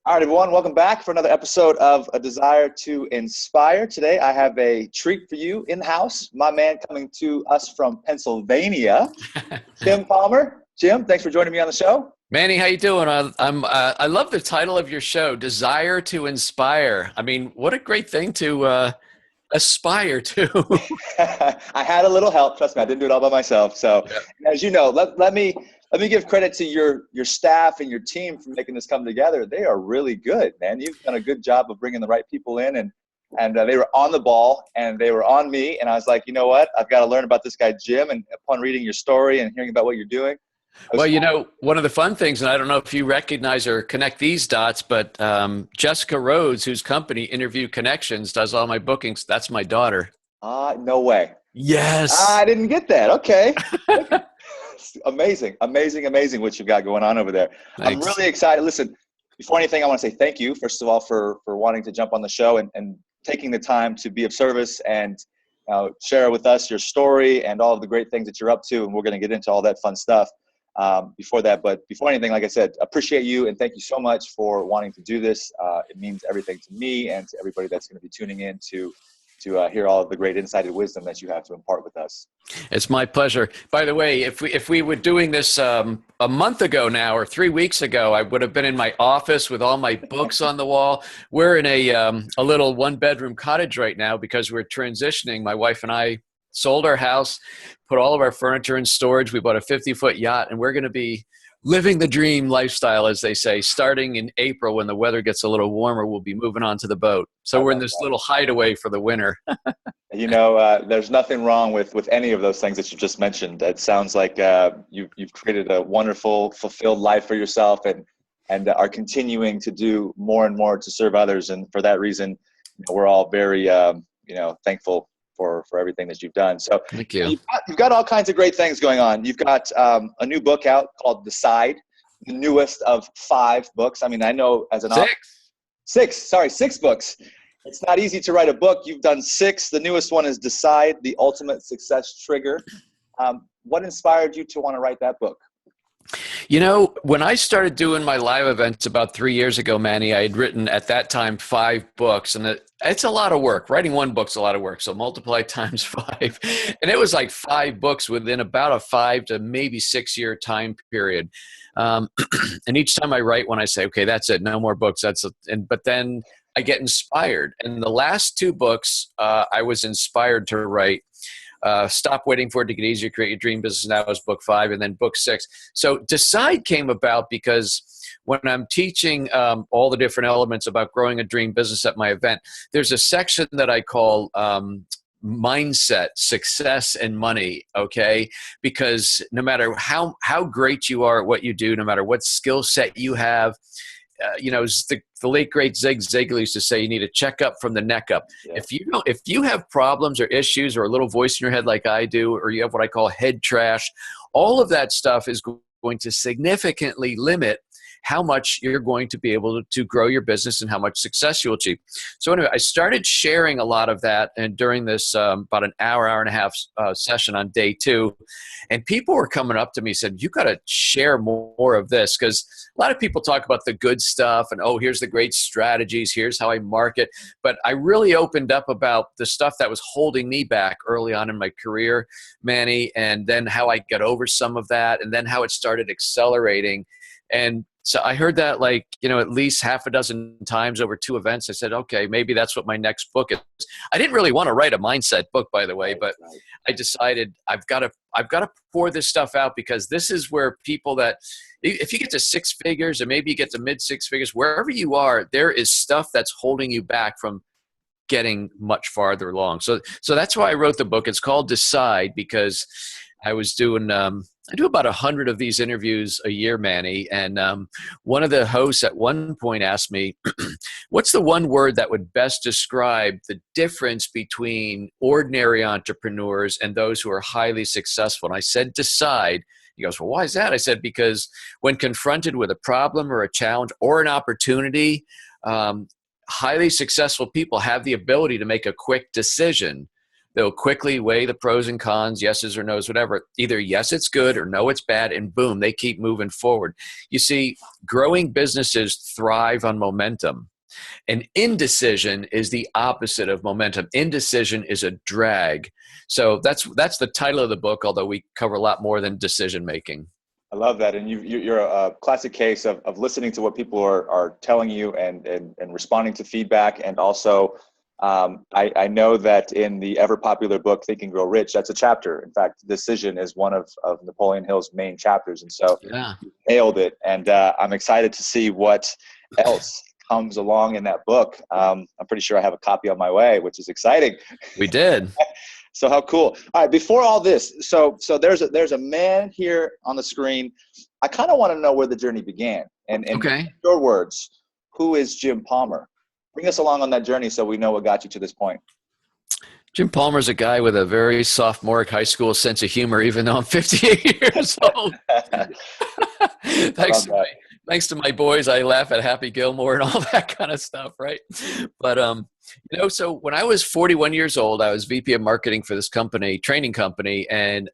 All right, everyone, welcome back for another episode of A Desire to Inspire. Today, I have a treat for you in the house. My man coming to us from Pennsylvania, Jim Palmer. Jim, thanks for joining me on the show. Manny, how you doing? I love the title of your show, Desire to Inspire. I mean, what a great thing to aspire to. I had a little help. Trust me, I didn't do it all by myself. So, Yeah. as you know, let me give credit to your staff and your team for making this come together. They are really good, man. You've done a good job of bringing the right people in, and they were on the ball, and they were on me. And I was like, you know what? I've got to learn about this guy, Jim. And upon reading your story and hearing about what you're doing, I was Well, one of the fun things, and I don't know if you recognize or connect these dots, but Jessica Rhodes, whose company Interview Connections does all my bookings, that's my daughter. no way. Yes. I didn't get that. Okay. Amazing, amazing, amazing what you've got going on over there. I'm Thanks. really excited. Listen, before anything, I want to say thank you, first of all, for wanting to jump on the show and taking the time to be of service and share with us your story and all of the great things that you're up to. And we're going to get into all that fun stuff before that. But before anything, like I said, appreciate you and thank you so much for wanting to do this. It means everything to me and to everybody that's going to be tuning in to hear all of the great insight and wisdom that you have to impart with us. It's my pleasure. By the way, if we were doing this a month ago now or 3 weeks ago, I would have been in my office with all my books on the wall. We're in a little one-bedroom cottage right now because we're transitioning. My wife and I sold our house, put all of our furniture in storage. We bought a 50-foot yacht, and we're going to be living the dream lifestyle, as they say. Starting in April, when the weather gets a little warmer, we'll be moving on to the boat. So we're in this little hideaway for the winter. There's nothing wrong with any of those things that you just mentioned. It sounds like you've created a wonderful, fulfilled life for yourself, and are continuing to do more and more to serve others. And for that reason, we're all very thankful for everything that you've done. So Thank you. you've got all kinds of great things going on. You've got a new book out called Decide, the newest of 5 books. I mean, I know as an author, 6 books. It's not easy to write a book. You've done 6. The newest one is Decide, the Ultimate Success Trigger. What inspired you to want to write that book? When I started doing my live events about 3 years ago, Manny, I had written at that time 5 books, and it's a lot of work. Writing one book's a lot of work, so multiply times 5. And it was like 5 books within about a 5 to maybe 6 year time period. And each time I write one, I say, okay, that's it, no more books. But then I get inspired. And the last 2 books I was inspired to write. Stop Waiting for It to Get Easier, Create Your Dream Business. Now is book 5, and then book 6. So Decide came about because when I'm teaching all the different elements about growing a dream business at my event, there's a section that I call mindset, success, and money, okay? Because no matter how great you are at what you do, no matter what skill set you have, the late great Zig Ziglar used to say, you need to check up from the neck up. Yeah. If you have problems or issues or a little voice in your head like I do, or you have what I call head trash, all of that stuff is going to significantly limit how much you're going to be able to grow your business and how much success you'll achieve. So anyway, I started sharing a lot of that, and during this about an hour and a half session on day 2, and people were coming up to me and said, you got to share more of this, because a lot of people talk about the good stuff and, oh, here's the great strategies, here's how I market. But I really opened up about the stuff that was holding me back early on in my career, Manny, and then how I got over some of that, and then how it started accelerating. And so I heard that at least half a dozen times over 2 events. I said, okay, maybe that's what my next book is. I didn't really want to write a mindset book, by the way, but I decided I've got to pour this stuff out, because this is where people that, if you get to 6 figures or maybe you get to mid 6 figures, wherever you are, there is stuff that's holding you back from getting much farther along. So that's why I wrote the book. It's called Decide, because I was doing I do about 100 of these interviews a year, Manny. And one of the hosts at one point asked me, what's the one word that would best describe the difference between ordinary entrepreneurs and those who are highly successful? And I said, decide. He goes, well, why is that? I said, because when confronted with a problem or a challenge or an opportunity, highly successful people have the ability to make a quick decision. They'll quickly weigh the pros and cons, yeses or nos, whatever. Either yes, it's good, or no, it's bad, and boom, they keep moving forward. You see, growing businesses thrive on momentum. And indecision is the opposite of momentum. Indecision is a drag. So that's the title of the book, although we cover a lot more than decision making. I love that. And you're a classic case of listening to what people are telling you and responding to feedback. And also, I know that in the ever popular book, Think and Grow Rich, that's a chapter. In fact, decision is one of Napoleon Hill's main chapters. And so Yeah, you nailed it. And I'm excited to see what else comes along in that book. I'm pretty sure I have a copy on my way, which is exciting. we did. So how cool. All right, before all this, so there's a man here on the screen. I kind of want to know where the journey began. And Okay. in your words, who is Jim Palmer? Bring us along on that journey so we know what got you to this point. Jim Palmer's a guy with a very sophomoric high school sense of humor, even though I'm 58 years old. Thanks to my boys, I laugh at Happy Gilmore and all that kind of stuff, right? But so when I was 41 years old, I was VP of marketing for this company, training company, and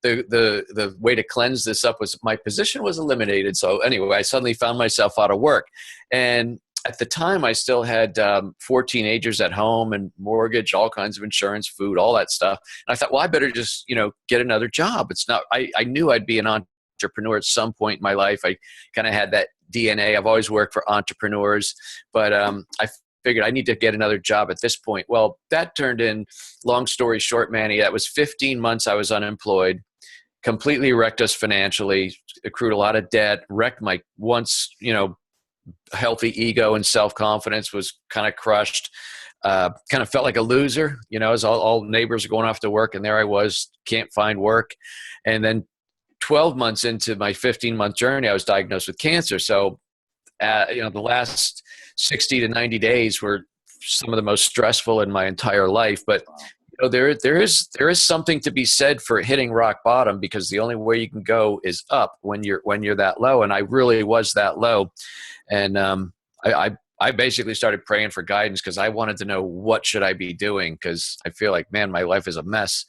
the way to cleanse this up was my position was eliminated. So anyway, I suddenly found myself out of work, and at the time, I still had 4 teenagers at home and mortgage, all kinds of insurance, food, all that stuff. And I thought, well, I better just, get another job. It's not. I knew I'd be an entrepreneur at some point in my life. I kind of had that DNA. I've always worked for entrepreneurs, but I figured I need to get another job at this point. Well, that turned in, long story short, Manny, that was 15 months I was unemployed, completely wrecked us financially, accrued a lot of debt, wrecked my once, healthy ego and self-confidence, was kind of crushed, kind of felt like a loser, as all neighbors are going off to work, and there I was, can't find work. And then 12 months into my 15-month journey, I was diagnosed with cancer. So, the last 60 to 90 days were some of the most stressful in my entire life. But there is something to be said for hitting rock bottom, because the only way you can go is up when you're that low. And I really was that low. And I basically started praying for guidance, because I wanted to know, what should I be doing? Because I feel like, man, my life is a mess.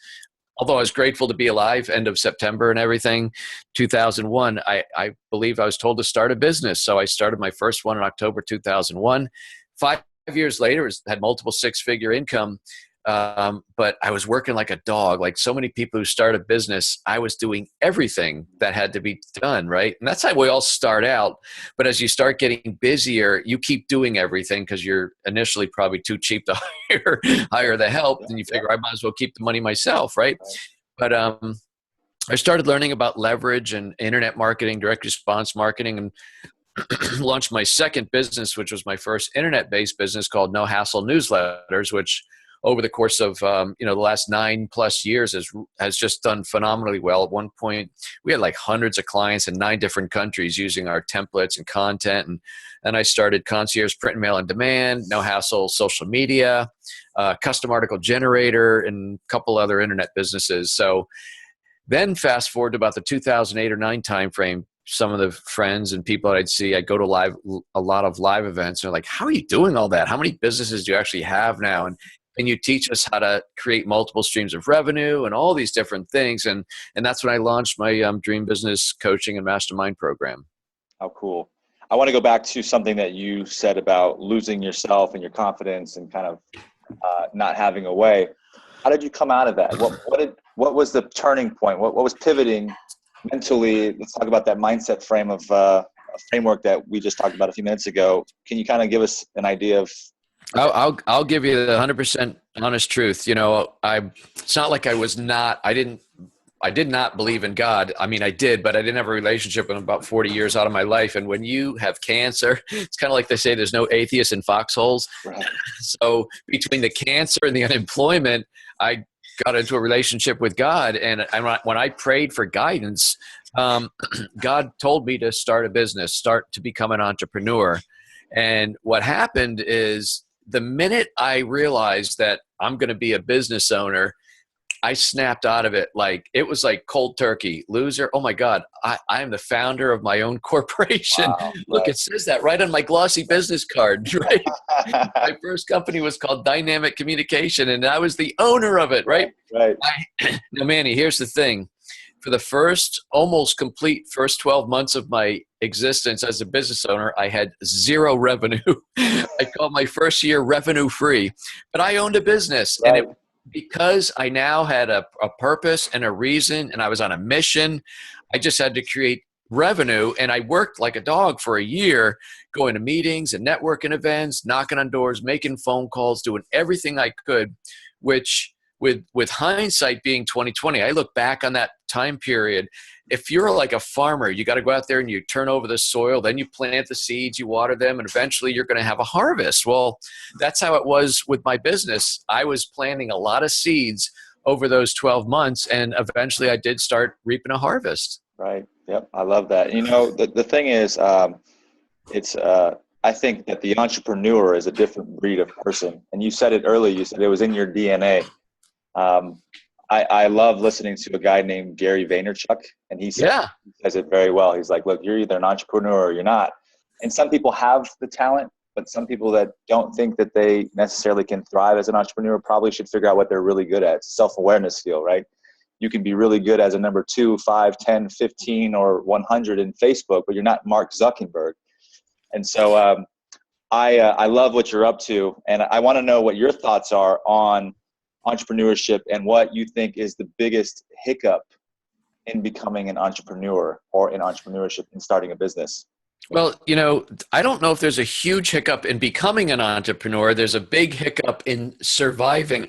Although I was grateful to be alive, end of September and everything, 2001, I believe I was told to start a business. So I started my first one in October 2001. 5 years later, had multiple 6-figure income. But I was working like a dog. Like so many people who start a business, I was doing everything that had to be done, right? And that's how we all start out. But as you start getting busier, you keep doing everything, because you're initially probably too cheap to hire the help. And you figure, I might as well keep the money myself, right? But I started learning about leverage and internet marketing, direct response marketing, and launched my second business, which was my first internet-based business, called No Hassle Newsletters, which over the course of the last 9+ years has just done phenomenally well. At one point, we had like hundreds of clients in 9 different countries using our templates and content. And I started Concierge Print and Mail on Demand, No Hassle Social Media, Custom Article Generator, and a couple other internet businesses. So then fast forward to about the 2008 or 9 timeframe, some of the friends and people that I'd see, I'd go to a lot of live events. And they're like, how are you doing all that? How many businesses do you actually have now? And you teach us how to create multiple streams of revenue and all these different things. And that's when I launched my Dream Business Coaching and Mastermind program. How cool. I want to go back to something that you said about losing yourself and your confidence and kind of not having a way. How did you come out of that? What was the turning point? What was pivoting mentally? Let's talk about that mindset framework that we just talked about a few minutes ago. Can you kind of give us an idea of? I'll give you the 100% honest truth. It's not like I did not believe in God. I mean, I did, but I didn't have a relationship with him about 40 years out of my life. And when you have cancer, it's kind of like they say, there's no atheists in foxholes. Right. So between the cancer and the unemployment, I got into a relationship with God. And when I prayed for guidance, God told me to start a business, start to become an entrepreneur. And what happened is, the minute I realized that I'm going to be a business owner, I snapped out of it. Like, it was like cold turkey. Loser. Oh my God. I am the founder of my own corporation. Wow. Look, Right. it says that right on my glossy business card, right? My first company was called Dynamic Communication, and I was the owner of it, right? Right. Now, Manny, here's the thing. For the first almost complete first 12 months of my existence as a business owner, I had zero revenue. I called my first year revenue free, but I owned a business. And Right. because I now had a purpose and a reason, and I was on a mission, I just had to create revenue. And I worked like a dog for a year, going to meetings and networking events, knocking on doors, making phone calls, doing everything I could, which with hindsight being 2020, I look back on that time period. If you're like a farmer, you got to go out there and you turn over the soil, then you plant the seeds, you water them, and eventually you're going to have a harvest. Well, that's how it was with my business. I was planting a lot of seeds over those 12 months, and eventually I did start reaping a harvest. Right. Yep. I love that. You know, the thing is, it's, I think that the entrepreneur is a different breed of person. And you said it earlier, you said it was in your DNA. I love listening to a guy named Gary Vaynerchuk, and he says it very well. He's like, look, you're either an entrepreneur or you're not. And some people have the talent, but some people that don't think that they necessarily can thrive as an entrepreneur probably should figure out what they're really good at. It's a self-awareness skill, right? You can be really good as a number 2, 5, 10, 15, or 100 in Facebook, but you're not Mark Zuckerberg. And so I love what you're up to, and I want to know what your thoughts are on entrepreneurship and what you think is the biggest hiccup in becoming an entrepreneur or in entrepreneurship in starting a business. Well, you know, I don't know if there's a huge hiccup in becoming an entrepreneur. There's a big hiccup in surviving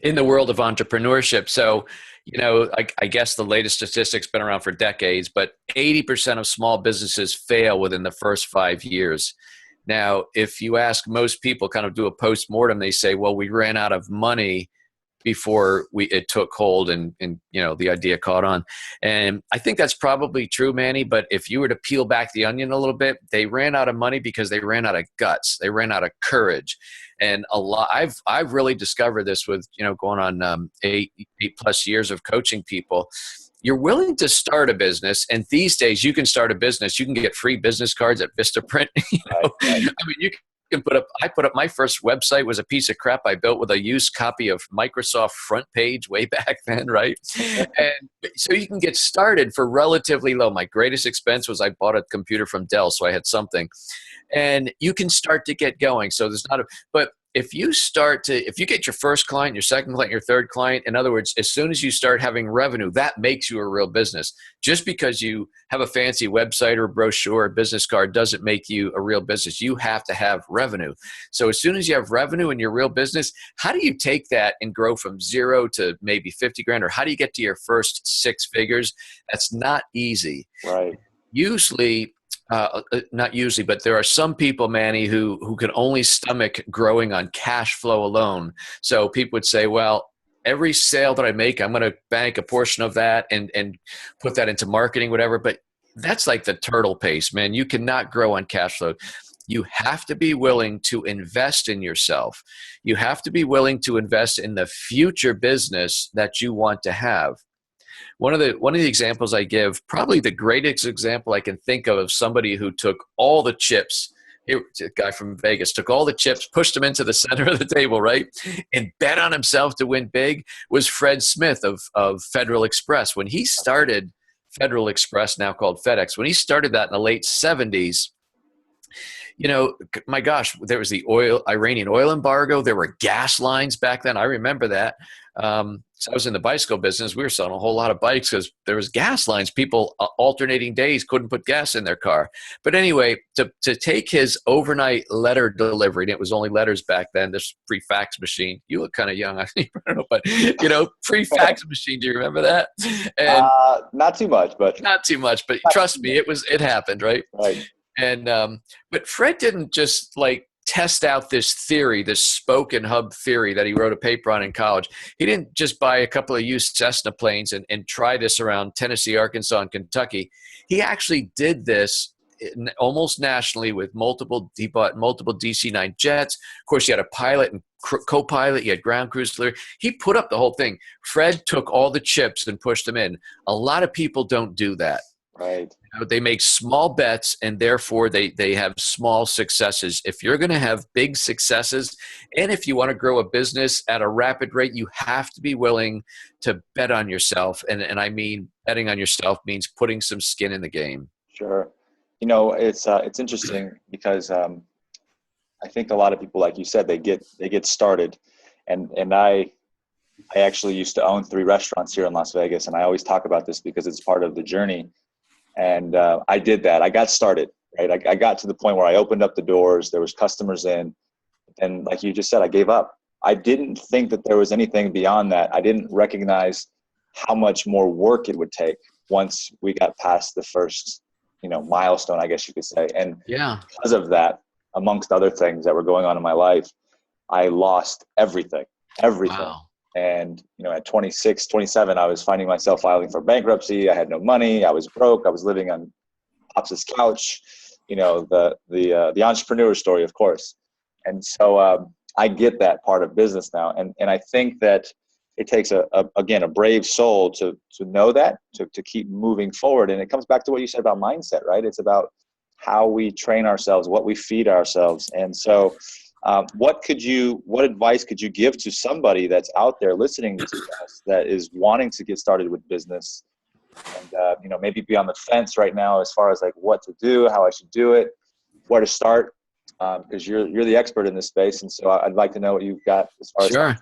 in the world of entrepreneurship. So, you know, I guess the latest statistics been around for decades, but 80% of small businesses fail within the first 5 years. Now, if you ask most people, kind of do a post-mortem, they say, well, we ran out of money before it took hold and you know, the idea caught on. And I think that's probably true, Manny, but if you were to peel back the onion a little bit, they ran out of money because they ran out of guts. They ran out of courage. And I've really discovered this with, you know, going on 8+ years of coaching people. You're willing to start a business, and these days you can start a business. You can get free business cards at Vistaprint. You know? Right. I mean, you can I put up my first website was a piece of crap I built with a used copy of Microsoft Front Page way back then, right? And so you can get started for relatively low. My greatest expense was I bought a computer from Dell, so I had something. And you can start to get going. So there's not but if you get your first client, your second client, your third client, in other words, as soon as you start having revenue, that makes you a real business. Just because you have a fancy website or brochure or business card doesn't make you a real business. You have to have revenue. So as soon as you have revenue in your real business, how do you take that and grow from 0 to maybe 50 grand? Or how do you get to your first 6 figures? That's not easy. Right. Usually, not usually, but there are some people, Manny, who can only stomach growing on cash flow alone. So people would say, well, every sale that I make, I'm going to bank a portion of that and put that into marketing, whatever. But that's like the turtle pace, man. You cannot grow on cash flow. You have to be willing to invest in yourself. You have to be willing to invest in the future business that you want to have. One of the examples I give, probably the greatest example I can think of somebody who took all the chips. Here, a guy from Vegas took all the chips, pushed them into the center of the table, right, and bet on himself to win big. Was Fred Smith of Federal Express. When he started Federal Express, now called FedEx, when he started that in the late 70s, you know, my gosh, there was the Iranian oil embargo. There were gas lines back then. I remember that. So I was in the bicycle business. We were selling a whole lot of bikes because there was gas lines. People alternating days couldn't put gas in their car. But anyway, to take his overnight letter delivery, and it was only letters back then, this pre-fax machine. You look kind of young. I don't know, but, you know, pre-fax machine. Do you remember that? And not too much, but trust me, it happened, right? Right. And but Fred didn't just like test out this theory, this spoken hub theory that he wrote a paper on in college. He didn't just buy a couple of used Cessna planes and try this around Tennessee, Arkansas, and Kentucky. He actually did this almost nationally with multiple, he bought multiple DC-9 jets. Of course, you had a pilot and co-pilot, you had ground crews. He put up the whole thing. Fred took all the chips and pushed them in. A lot of people don't do that. Right. They make small bets, and therefore they have small successes. If you're going to have big successes, and if you want to grow a business at a rapid rate, you have to be willing to bet on yourself. And I mean, betting on yourself means putting some skin in the game. Sure. You know, it's interesting because I think a lot of people, like you said, they get started, and I actually used to own 3 restaurants here in Las Vegas, and I always talk about this because it's part of the journey. And I did that. I got started, right? I got to the point where I opened up the doors. There was customers in. And like you just said, I gave up. I didn't think that there was anything beyond that. I didn't recognize how much more work it would take once we got past the first, milestone, I guess you could say. And because of that, amongst other things that were going on in my life, I lost everything. Wow. And, at 26, 27, I was finding myself filing for bankruptcy. I had no money. I was broke. I was living on Pops' couch, the entrepreneur story, of course. And so I get that part of business now. And I think that it takes, a brave soul to know that, to keep moving forward. And it comes back to what you said about mindset, right? It's about how we train ourselves, what we feed ourselves. And so what advice could you give to somebody that's out there listening to us that is wanting to get started with business and, maybe be on the fence right now as far as like what to do, how I should do it, where to start? Because you're the expert in this space. And so I'd like to know what you've got as far as. Sure.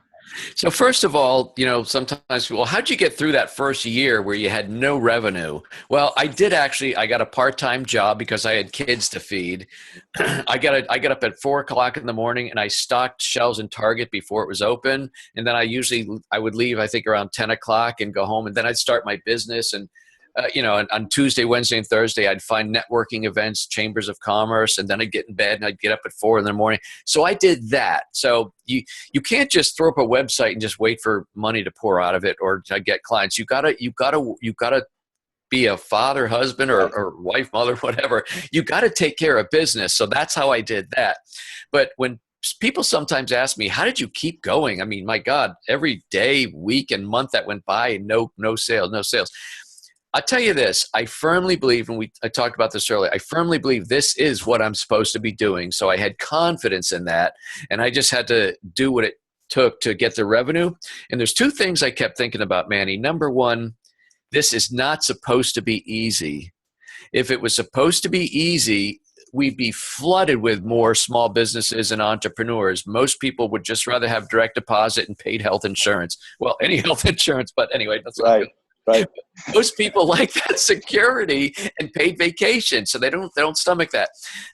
So first of all, sometimes people, how'd you get through that first year where you had no revenue? Well, I got a part-time job because I had kids to feed. I got up at 4:00 in the morning and I stocked shelves in Target before it was open. And then I would leave, I think around 10:00 and go home, and then I'd start my business. And on Tuesday, Wednesday, and Thursday, I'd find networking events, chambers of commerce, and then I'd get in bed and I'd get up at 4 in the morning. So I did that. So you can't just throw up a website and just wait for money to pour out of it or to get clients. You gotta be a father, husband, or wife, mother, whatever. You got to take care of business. So that's how I did that. But when people sometimes ask me, how did you keep going? I mean, my God, every day, week, and month that went by, no sales. I'll tell you this, I firmly believe, and I talked about this earlier, I firmly believe this is what I'm supposed to be doing. So I had confidence in that, and I just had to do what it took to get the revenue. And there's 2 things I kept thinking about, Manny. Number one, this is not supposed to be easy. If it was supposed to be easy, we'd be flooded with more small businesses and entrepreneurs. Most people would just rather have direct deposit and paid health insurance. Well, any health insurance, but anyway, that's right. Right. Most people like that security and paid vacation, so they don't stomach that.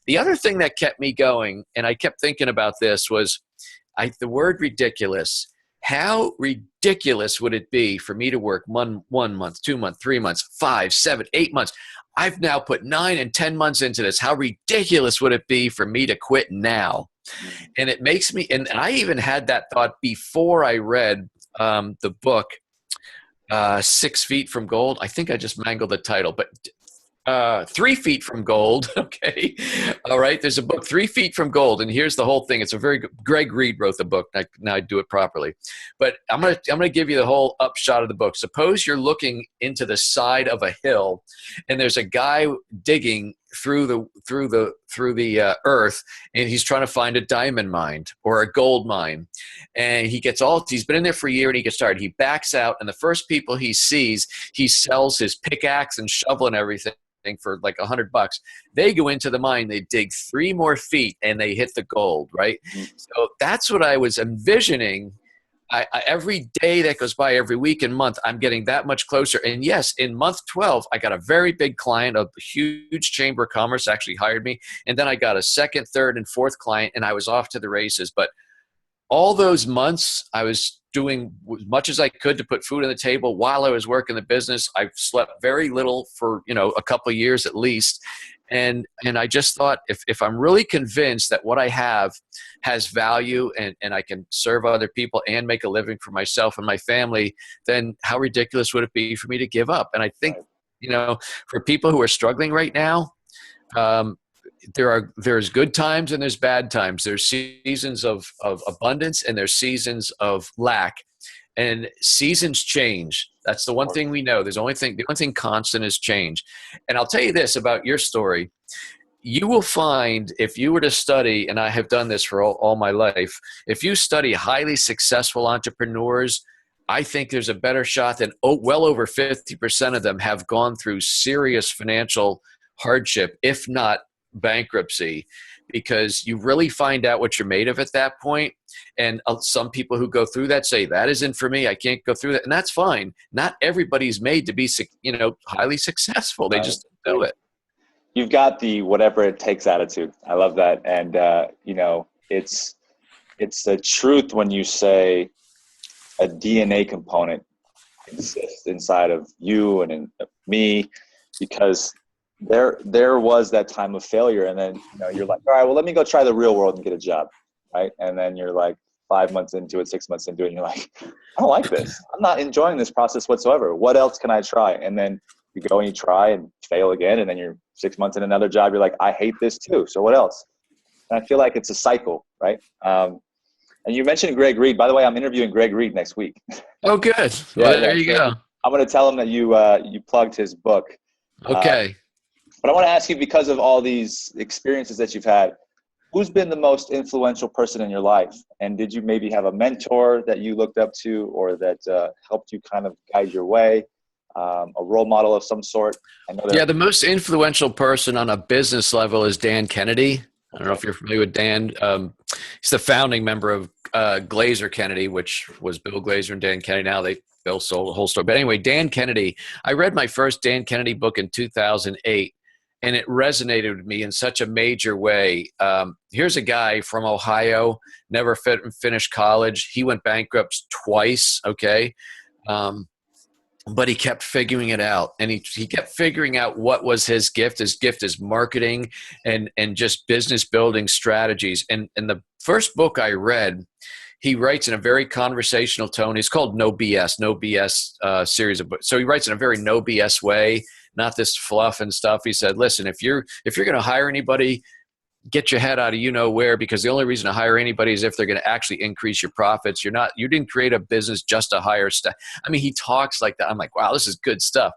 The other thing that kept me going, and I kept thinking about this, was the word ridiculous. How ridiculous would it be for me to work 1 month, 2 months, 3 months, 5, 7, 8 months? I've now put 9 and 10 months into this. How ridiculous would it be for me to quit now? And it makes me, and I even had that thought before I read the book, 6 Feet from Gold. I think I just mangled the title, but 3 Feet from Gold. Okay. All right. There's a book, 3 Feet from Gold. And here's the whole thing. It's a very good, Greg Reed wrote the book. Now I do it properly, but I'm going to give you the whole upshot of the book. Suppose you're looking into the side of a hill and there's a guy digging through the earth, and he's trying to find a diamond mine or a gold mine. And he's been in there for a year, and he gets started. He backs out, and the first people he sees, he sells his pickaxe and shovel and everything for like $100. They go into the mine, they dig 3 more feet, and they hit the gold, right? So that's what I was envisioning. Every day that goes by, every week and month, I'm getting that much closer. And yes, in month 12, I got a very big client, a huge chamber of commerce actually hired me. And then I got a 2nd, 3rd, and 4th client, and I was off to the races. But all those months, I was doing as much as I could to put food on the table while I was working the business. I slept very little for, a couple of years at least. And I just thought, if I'm really convinced that what I have has value and I can serve other people and make a living for myself and my family, then how ridiculous would it be for me to give up? And I think, for people who are struggling right now, Um, there's good times and there's bad times. There's seasons of abundance and there's seasons of lack. And seasons change. That's the one thing we know. The only thing constant is change. And I'll tell you this about your story. You will find, if you were to study, and I have done this for all my life, if you study highly successful entrepreneurs, I think there's a better shot than well over 50% of them have gone through serious financial hardship, if not bankruptcy, because you really find out what you're made of at that point. And some people who go through that say, that isn't for me. I can't go through that. And that's fine. Not everybody's made to be, highly successful. They just don't do it. You've got the whatever it takes attitude. I love that. And, it's the truth when you say a DNA component exists inside of you and in me, because there was that time of failure. And then, you're like, all right, well, let me go try the real world and get a job. Right. And then you're like 5 months into it, 6 months into it, and you're like, I don't like this. I'm not enjoying this process whatsoever. What else can I try? And then you go and you try and fail again. And then you're 6 months in another job. You're like, I hate this too. So what else? And I feel like it's a cycle, right? And you mentioned Greg Reed. By the way, I'm interviewing Greg Reed next week. Oh, good. Well, there you go. I'm going to tell him that you plugged his book. Okay. But I want to ask you, because of all these experiences that you've had, who's been the most influential person in your life? And did you maybe have a mentor that you looked up to, or that helped you kind of guide your way? A role model of some sort? The most influential person on a business level is Dan Kennedy. I don't know if you're familiar with Dan. He's the founding member of Glazer Kennedy, which was Bill Glazer and Dan Kennedy. Now Bill sold the whole story. But anyway, Dan Kennedy, I read my first Dan Kennedy book in 2008, and it resonated with me in such a major way. Here's a guy from Ohio, never finished college. He went bankrupt twice, okay? But he kept figuring it out, and he kept figuring out what was his gift. His gift is marketing and just business building strategies. And the first book I read, he writes in a very conversational tone. It's called No BS series of books. So he writes in a very no BS way, not this fluff and stuff. He said, listen, if you're going to hire anybody, get your head out of where, because the only reason to hire anybody is if they're going to actually increase your profits. You didn't create a business just to hire staff. I mean, he talks like that. I'm like, wow, this is good stuff.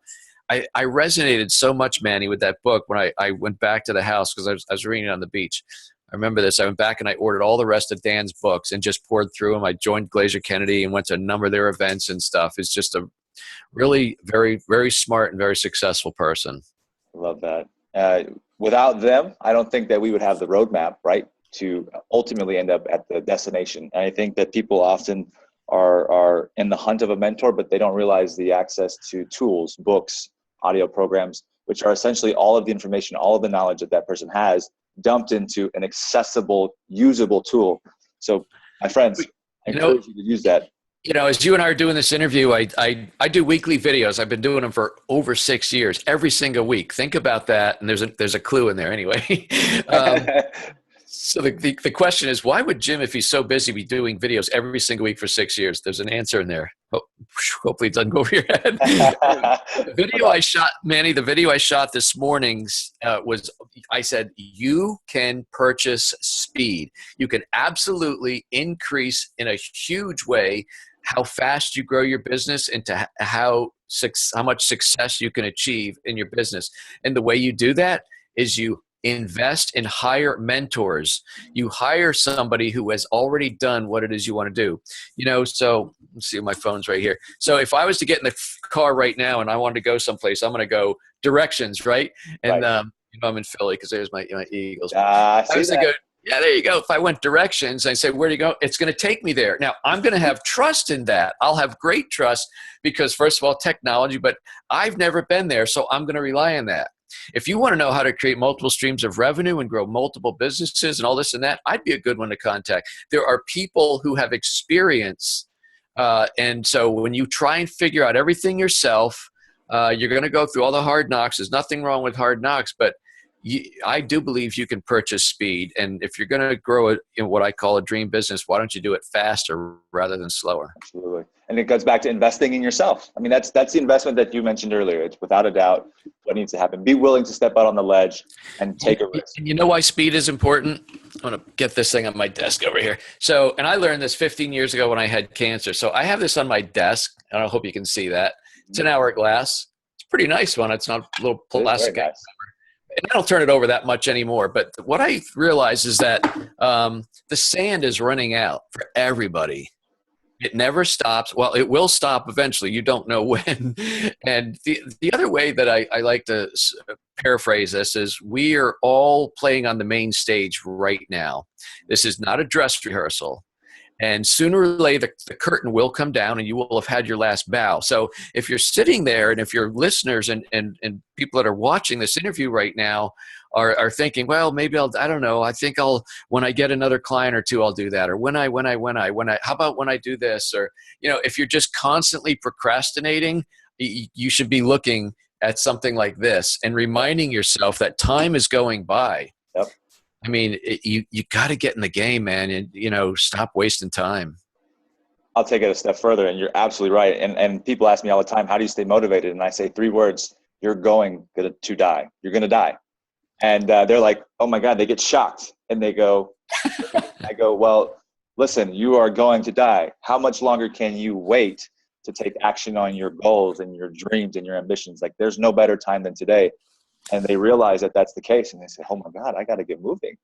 I resonated so much, Manny, with that book when I went back to the house, because I was reading it on the beach. I remember this. I went back and I ordered all the rest of Dan's books and just poured through them. I joined Glazer Kennedy and went to a number of their events and stuff. It's just a really very, very smart and very successful person. Love that. Without them, I don't think that we would have the roadmap, right, to ultimately end up at the destination. And I think that people often are in the hunt of a mentor, but they don't realize the access to tools, books, audio programs, which are essentially all of the information, all of the knowledge that person has dumped into an accessible, usable tool. So, my friends, I encourage you to use that. As you and I are doing this interview, I do weekly videos. I've been doing them for over 6 years, every single week. Think about that. And there's a clue in there anyway. So the question is, why would Jim, if he's so busy, be doing videos every single week for 6 years? There's an answer in there. Hopefully it doesn't go over your head. The video I shot, Manny, this morning was, I said, you can purchase speed. You can absolutely increase in a huge way how fast you grow your business into how much success you can achieve in your business. And the way you do that is you invest in hire mentors. You hire somebody who has already done what it is you want to do. So let's see, my phone's right here. So if I was to get in the car right now and I wanted to go someplace, I'm going to go directions, right? And I'm in Philly because there's my Eagles. I was to go. Yeah, there you go. If I went directions, I say, where do you go? It's going to take me there. Now, I'm going to have trust in that. I'll have great trust because, first of all, technology, but I've never been there, so I'm going to rely on that. If you want to know how to create multiple streams of revenue and grow multiple businesses and all this and that, I'd be a good one to contact. There are people who have experience. And so when you try and figure out everything yourself, you're going to go through all the hard knocks. There's nothing wrong with hard knocks, but I do believe you can purchase speed. And if you're going to grow it in what I call a dream business, why don't you do it faster rather than slower? Absolutely. And it goes back to investing in yourself. I mean, that's the investment that you mentioned earlier. It's without a doubt what needs to happen. Be willing to step out on the ledge and take a risk. You know why speed is important? I'm going to get this thing on my desk over here. So, and I learned this 15 years ago when I had cancer. So I have this on my desk, and I hope you can see that. It's an hourglass. It's a pretty nice one. It's not a little plastic. Nice. And I don't turn it over that much anymore. But what I realized is that the sand is running out for everybody. It never stops. Well, it will stop eventually. You don't know when. And the other way that I like to paraphrase this is we are all playing on the main stage right now. This is not a dress rehearsal. And sooner or later, the curtain will come down and you will have had your last bow. So if you're sitting there and if your listeners and people that are watching this interview right now are thinking, well, maybe I don't know. I think when I get another client or two, I'll do that. Or how about when I do this? Or, if you're just constantly procrastinating, you should be looking at something like this and reminding yourself that time is going by. Yep. I mean, you got to get in the game, man, and, stop wasting time. I'll take it a step further, and you're absolutely right. And people ask me all the time, how do you stay motivated? And I say 3 words: you're going to die. You're going to die. And they're like, oh my God, they get shocked. And they go, I go, well, listen, you are going to die. How much longer can you wait to take action on your goals and your dreams and your ambitions? Like, there's no better time than today. And they realize that that's the case. And they say, oh my God, I got to get moving.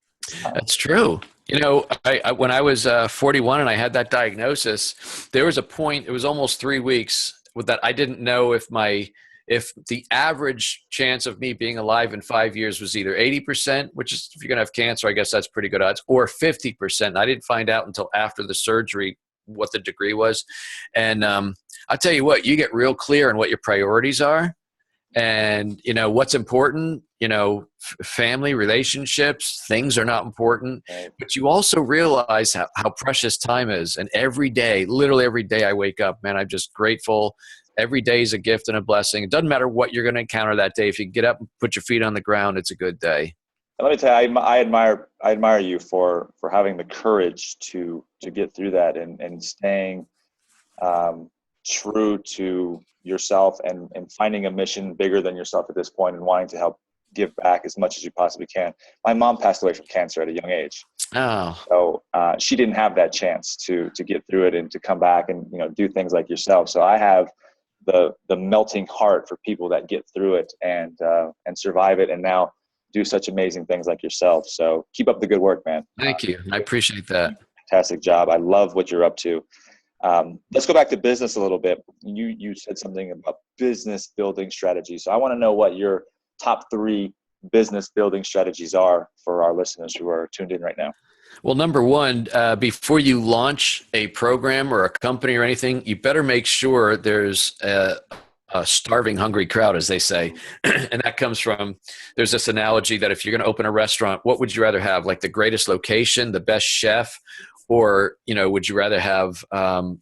That's true. I when I was 41 and I had that diagnosis, there was a point, it was almost 3 weeks with that. I didn't know if the average chance of me being alive in 5 years was either 80%, which is, if you're going to have cancer, I guess that's pretty good odds, or 50%. I didn't find out until after the surgery what the degree was. And I'll tell you what, you get real clear on what your priorities are. And, what's important, family, relationships, things are not important, but you also realize how precious time is. And every day, literally every day I wake up, man, I'm just grateful. Every day is a gift and a blessing. It doesn't matter what you're going to encounter that day. If you get up and put your feet on the ground, it's a good day. And let me tell you, I admire you for having the courage to get through that and staying true to yourself and finding a mission bigger than yourself at this point and wanting to help give back as much as you possibly can. My mom passed away from cancer at a young age. Oh. So she didn't have that chance to get through it and to come back and do things like yourself. So I have the melting heart for people that get through it and survive it and now do such amazing things like yourself. So keep up the good work, man. Thank you. I appreciate that. Fantastic job. I love what you're up to. Let's go back to business a little bit. You said something about business building strategies. So I want to know what your top 3 business building strategies are for our listeners who are tuned in right now. Well, number one, before you launch a program or a company or anything, you better make sure there's a starving, hungry crowd, as they say. And that comes from, there's this analogy that if you're going to open a restaurant, what would you rather have? Like the greatest location, the best chef, or, would you rather have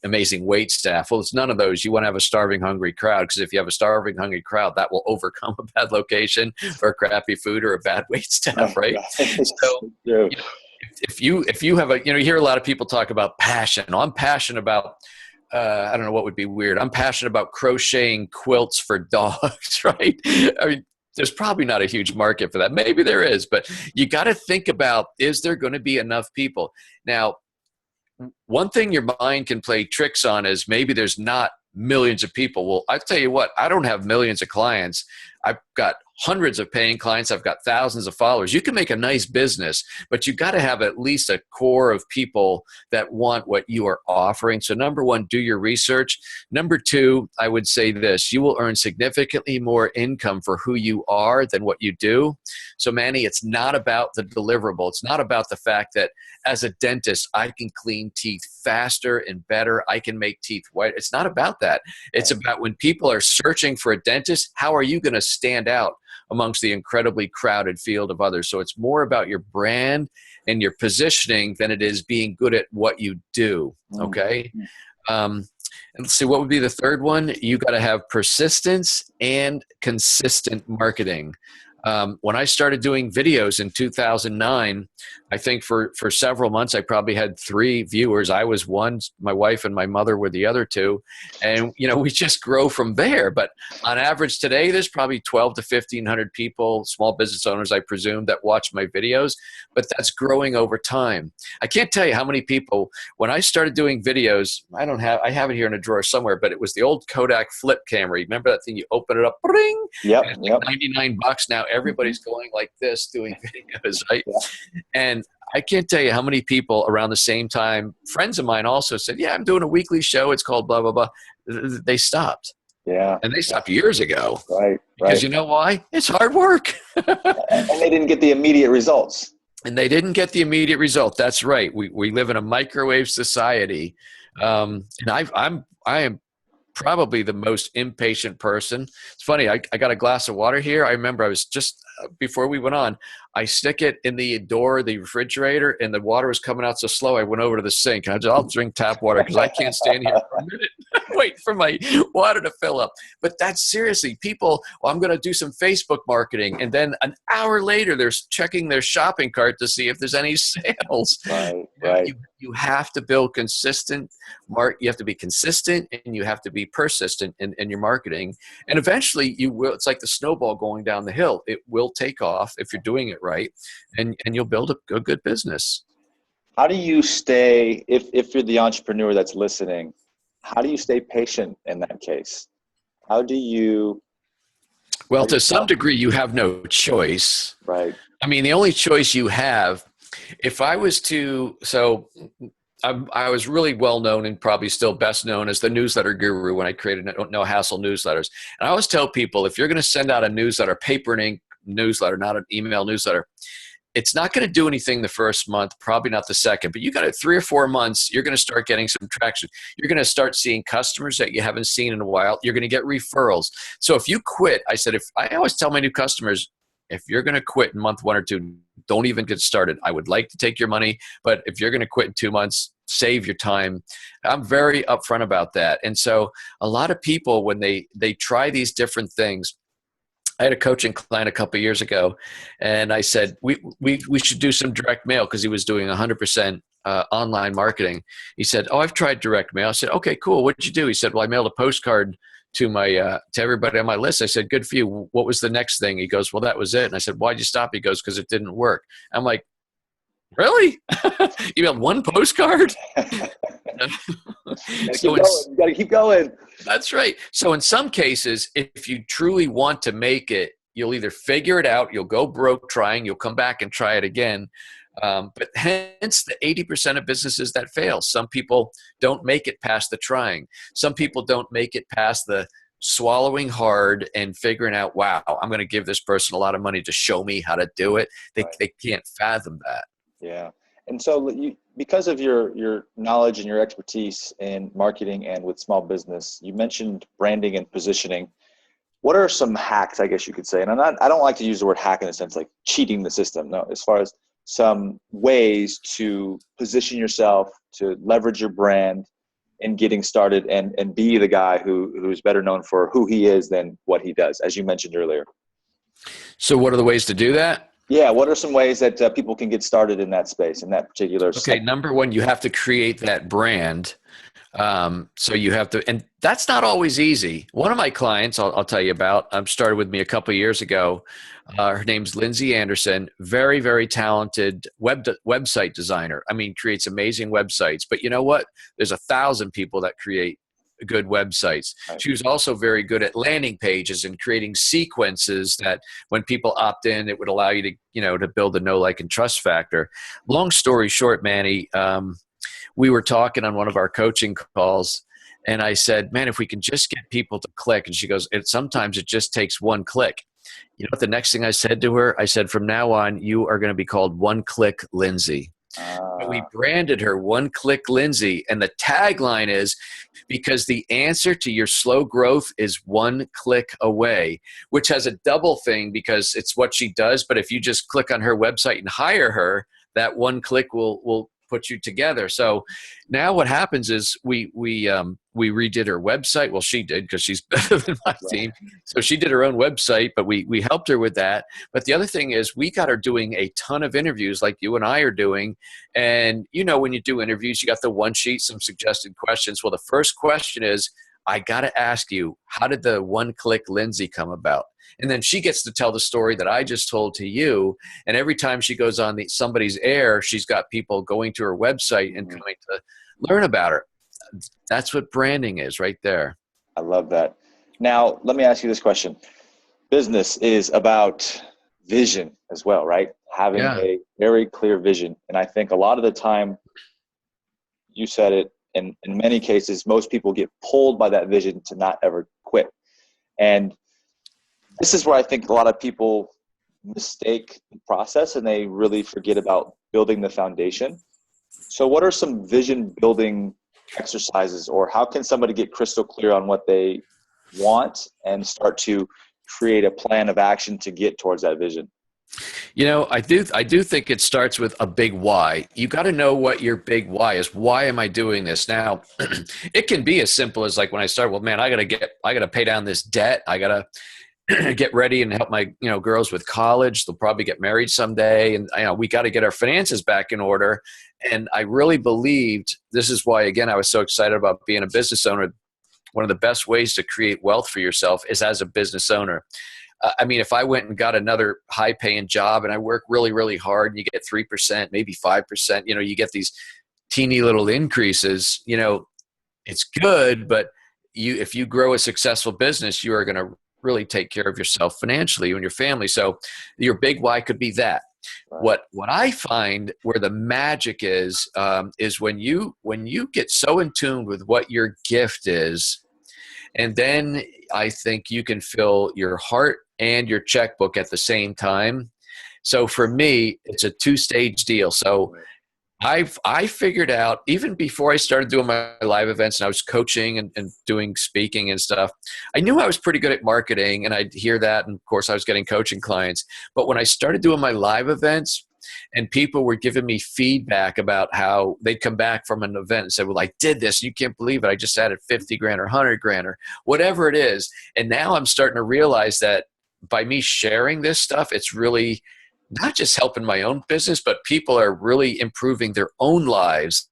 amazing wait staff? Well, it's none of those. You want to have a starving, hungry crowd, because if you have a starving, hungry crowd, that will overcome a bad location or crappy food or a bad wait staff, right? So, if you have you hear a lot of people talk about passion. I'm passionate about, I don't know what would be weird. I'm passionate about crocheting quilts for dogs, right? I mean, there's probably not a huge market for that. Maybe there is, but you got to think about, is there going to be enough people? Now, one thing your mind can play tricks on is maybe there's not millions of people. Well, I tell you what, I don't have millions of clients. I've got hundreds of paying clients. I've got thousands of followers. You can make a nice business, but you got to have at least a core of people that want what you are offering. So number one, do your research. Number two, I would say this: you will earn significantly more income for who you are than what you do. So Manny, it's not about the deliverable. It's not about the fact that as a dentist, I can clean teeth faster and better. I can make teeth white. It's not about that. It's about when people are searching for a dentist, how are you going to stand out amongst the incredibly crowded field of others? So it's more about your brand and your positioning than it is being good at what you do. Okay. And let's see, what would be the third one? You got to have persistence and consistent marketing. When I started doing videos in 2009, I think for several months, I probably had 3 viewers. I was one, my wife and my mother were the other 2. And, we just grow from there. But on average today, there's probably 12 to 1,500 people, small business owners, I presume, that watch my videos. But that's growing over time. I can't tell you how many people, when I started doing videos, I have it here in a drawer somewhere, but it was the old Kodak flip camera. Remember that thing? You open it up, bring, Yep. and it's like $99. Now everybody's going like this doing videos, right? Yeah. And I can't tell you how many people around the same time, friends of mine also said, yeah, I'm doing a weekly show. It's called blah, blah, blah. They stopped. Yeah. And they stopped years ago. Right. Because you know why? It's hard work. And they didn't get the immediate results. And they didn't get the immediate result. That's right. We live in a microwave society. And I am probably the most impatient person. It's funny. I got a glass of water here. I remember I was just, before we went on, I stick it in the door of the refrigerator and the water was coming out so slow. I went over to the sink and I'll drink tap water because I can't stand here for a minute. Wait for my water to fill up. But that's seriously people, well, I'm going to do some Facebook marketing. And then an hour later, they're checking their shopping cart to see if there's any sales. Right. You have to build consistent you have to be consistent and you have to be persistent in your marketing. And eventually you will, it's like the snowball going down the hill. It will take off if you're doing it right, and you'll build a good business. How do you stay, if you're the entrepreneur that's listening, how do you stay patient in that case? Well, to some degree, you have no choice. Right. I mean, the only choice you have, if I was to, I was really well known and probably still best known as the newsletter guru when I created No Hassle newsletters. And I always tell people, if you're going to send out a newsletter, paper and ink newsletter, not an email newsletter, it's not going to do anything the first month, probably not the second, but you got it 3 or 4 months, you're going to start getting some traction. You're going to start seeing customers that you haven't seen in a while. You're going to get referrals. So if you quit, I always tell my new customers, if you're going to quit in month 1 or 2, don't even get started. I would like to take your money, but if you're going to quit in 2 months, save your time. I'm very upfront about that. And so a lot of people, when they try these different things, I had a coaching client a couple of years ago, and I said, we should do some direct mail because he was doing 100% online marketing. He said, oh, I've tried direct mail. I said, okay, cool. What did you do? He said, well, I mailed a postcard to to everybody on my list. I said, good for you. What was the next thing? He goes, well, that was it. And I said, why'd you stop? He goes, because it didn't work. I'm like, really? You mailed 1 postcard? You got to keep going. That's right. So in some cases, if you truly want to make it, you'll either figure it out, you'll go broke trying, you'll come back and try it again. But hence the 80% of businesses that fail. Some people don't make it past the trying. Some people don't make it past the swallowing hard and figuring out, wow, I'm going to give this person a lot of money to show me how to do it. They can't fathom that. Yeah. And so because of your knowledge and your expertise in marketing and with small business, you mentioned branding and positioning. What are some hacks, I guess you could say? And I don't like to use the word hack in the sense like cheating the system. No, as far as some ways to position yourself, to leverage your brand in getting started and be the guy who's better known for who he is than what he does, as you mentioned earlier. So what are the ways to do that? Yeah. What are some ways that people can get started in that space, in that particular Okay. Number one, you have to create that brand. So you have to, and that's not always easy. One of my clients, I'll tell you about, started with me a couple of years ago. Her name's Lindsay Anderson, very, very talented website designer. I mean, creates amazing websites, but you know what? There's 1,000 people that create good websites. Right. She was also very good at landing pages and creating sequences that when people opt in, it would allow you to build a know, like, and trust factor. Long story short, Manny, we were talking on one of our coaching calls, and I said, man, if we can just get people to click. And she goes, sometimes it just takes 1 click. You know what the next thing I said to her? I said, from now on, you are going to be called One Click Lindsay. We branded her One Click Lindsay. And the tagline is, because the answer to your slow growth is 1 click away, which has a double thing because it's what she does. But if you just click on her website and hire her, that 1 click will put you together. So now what happens is we redid her website. Well, she did, because she's better than my team. So she did her own website, but we helped her with that. But the other thing is we got her doing a ton of interviews like you and I are doing. And when you do interviews, you got the one sheet, some suggested questions. Well, the first question is, I got to ask you, how did the one-click Lindsay come about? And then she gets to tell the story that I just told to you. And every time she goes on somebody's air, she's got people going to her website and coming to learn about her. That's what branding is right there. I love that. Now, let me ask you this question. Business is about vision as well, right? Having a very clear vision. And I think a lot of the time, you said it, and in many cases, most people get pulled by that vision to not ever quit. And this is where I think a lot of people mistake the process and they really forget about building the foundation. So what are some vision building exercises, or how can somebody get crystal clear on what they want and start to create a plan of action to get towards that vision? I do think it starts with a big why. You got to know what your big why is. Why am I doing this? Now, it can be as simple as like when I start, well, man, I got to pay down this debt. I got to get ready and help my, girls with college. They'll probably get married someday. And we got to get our finances back in order. And I really believed, this is why, again, I was so excited about being a business owner. One of the best ways to create wealth for yourself is as a business owner. If I went and got another high-paying job and I work really, really hard, and you get 3%, maybe 5%, you get these teeny little increases, it's good, but if you grow a successful business, you are going to really take care of yourself financially and your family. So your big why could be that. What I find where the magic is when you get so in tune with what your gift is, and then I think you can fill your heart and your checkbook at the same time. So for me, it's a two-stage deal. So I figured out, even before I started doing my live events and I was coaching and doing speaking and stuff, I knew I was pretty good at marketing, and I'd hear that. And of course I was getting coaching clients. But when I started doing my live events and people were giving me feedback about how they'd come back from an event and said, well, I did this, you can't believe it, I just added 50 grand or 100 grand or whatever it is. And now I'm starting to realize that by me sharing this stuff, it's really not just helping my own business, but people are really improving their own lives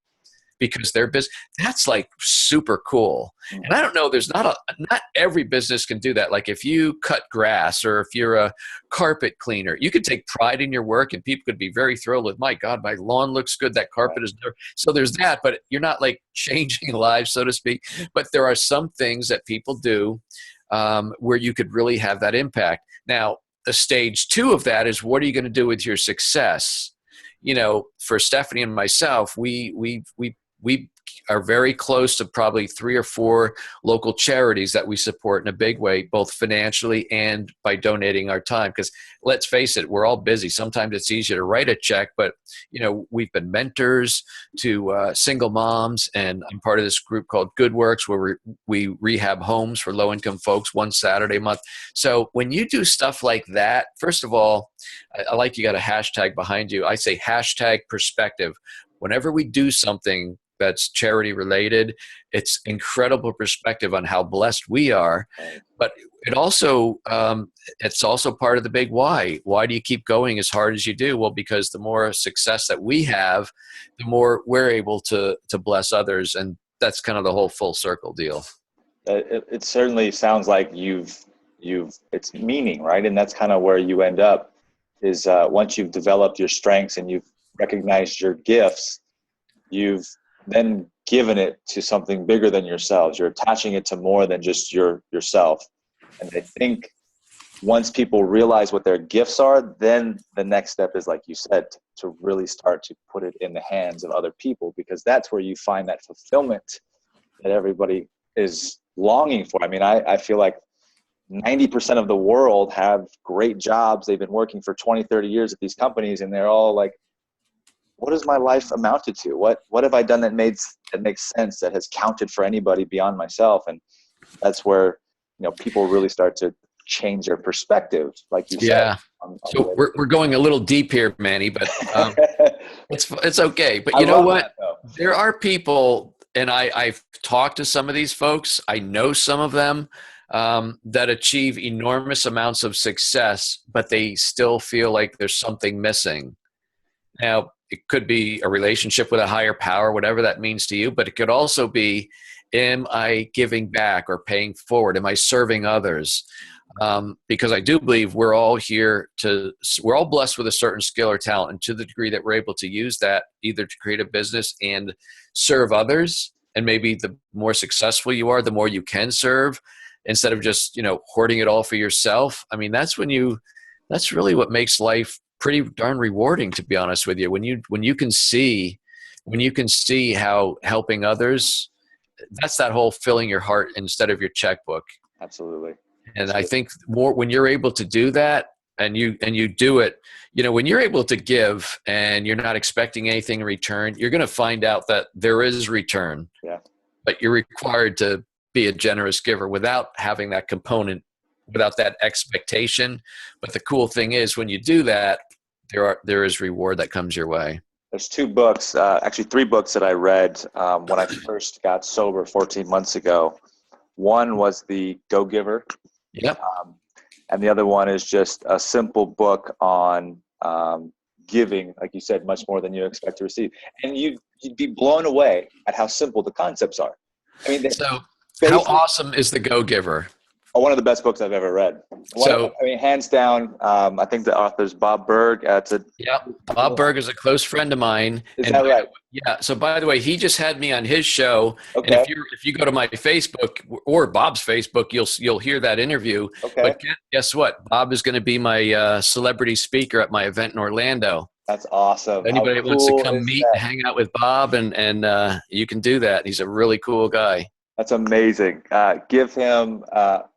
because their business, that's like super cool. And I don't know, not every business can do that. Like if you cut grass or if you're a carpet cleaner, you could take pride in your work and people could be very thrilled with, my God, my lawn looks good, that carpet is there. So there's that, but you're not like changing lives, so to speak. But there are some things that people do where you could really have that impact. Now, the stage 2 of that is, what are you going to do with your success? For Stephanie and myself, we are very close to probably 3 or 4 local charities that we support in a big way, both financially and by donating our time. Because let's face it, we're all busy. Sometimes it's easier to write a check, but we've been mentors to single moms, and I'm part of this group called Good Works, where we rehab homes for low-income folks one Saturday a month. So when you do stuff like that, first of all, I like you got a hashtag behind you. I say hashtag perspective. Whenever we do something that's charity related, it's incredible perspective on how blessed we are. But it's also part of the big why. Why do you keep going as hard as you do? Well, because the more success that we have, the more we're able to bless others. And that's kind of the whole full circle deal. It certainly sounds like it's meaning, right? And that's kind of where you end up is once you've developed your strengths and you've recognized your gifts, you've then given it to something bigger than yourselves. You're attaching it to more than just yourself. And I think once people realize what their gifts are, then the next step is, like you said, to really start to put it in the hands of other people, because that's where you find that fulfillment that everybody is longing for. I feel like 90% of the world have great jobs. They've been working for 20, 30 years at these companies, and they're all like, what has my life amounted to? What have I done that makes sense, that has counted for anybody beyond myself? And that's where, people really start to change their perspective, like you said, I'm So good. we're going a little deep here, Manny, but it's okay. But I you know love what? that though. There are people, and I've talked to some of these folks. I know some of them that achieve enormous amounts of success, but they still feel like there's something missing. Now, it could be a relationship with a higher power, whatever that means to you, but it could also be, am I giving back or paying forward? Am I serving others? Because I do believe we're all we're all blessed with a certain skill or talent. And to the degree that we're able to use that either to create a business and serve others, and maybe the more successful you are, the more you can serve instead of just, hoarding it all for yourself. I mean, that's really what makes life pretty darn rewarding, to be honest with you. When you can see how helping others, that's that whole filling your heart instead of your checkbook. Absolutely. And I think more when you're able to do that and you do it, when you're able to give and you're not expecting anything in return, you're going to find out that there is return. Yeah. But you're required to be a generous giver without having that component, without that expectation. But the cool thing is when you do that, there is reward that comes your way. There's two books, actually three books that I read when I first got sober 14 months ago. One was The Go-Giver. Yep. And the other one is just a simple book on giving, like you said, much more than you expect to receive. And you'd be blown away at how simple the concepts are. I mean, so how awesome is The Go-Giver? One of the best books I've ever read. Hands down. I think the author's Bob Berg. Bob Berg is a close friend of mine. Is that right? Yeah. So by the way, he just had me on his show. Okay. And if you go to my Facebook or Bob's Facebook, you'll hear that interview. Okay. But guess what? Bob is going to be my celebrity speaker at my event in Orlando. That's awesome. If anybody wants to come meet and hang out with Bob, and you can do that. He's a really cool guy. That's amazing. Give him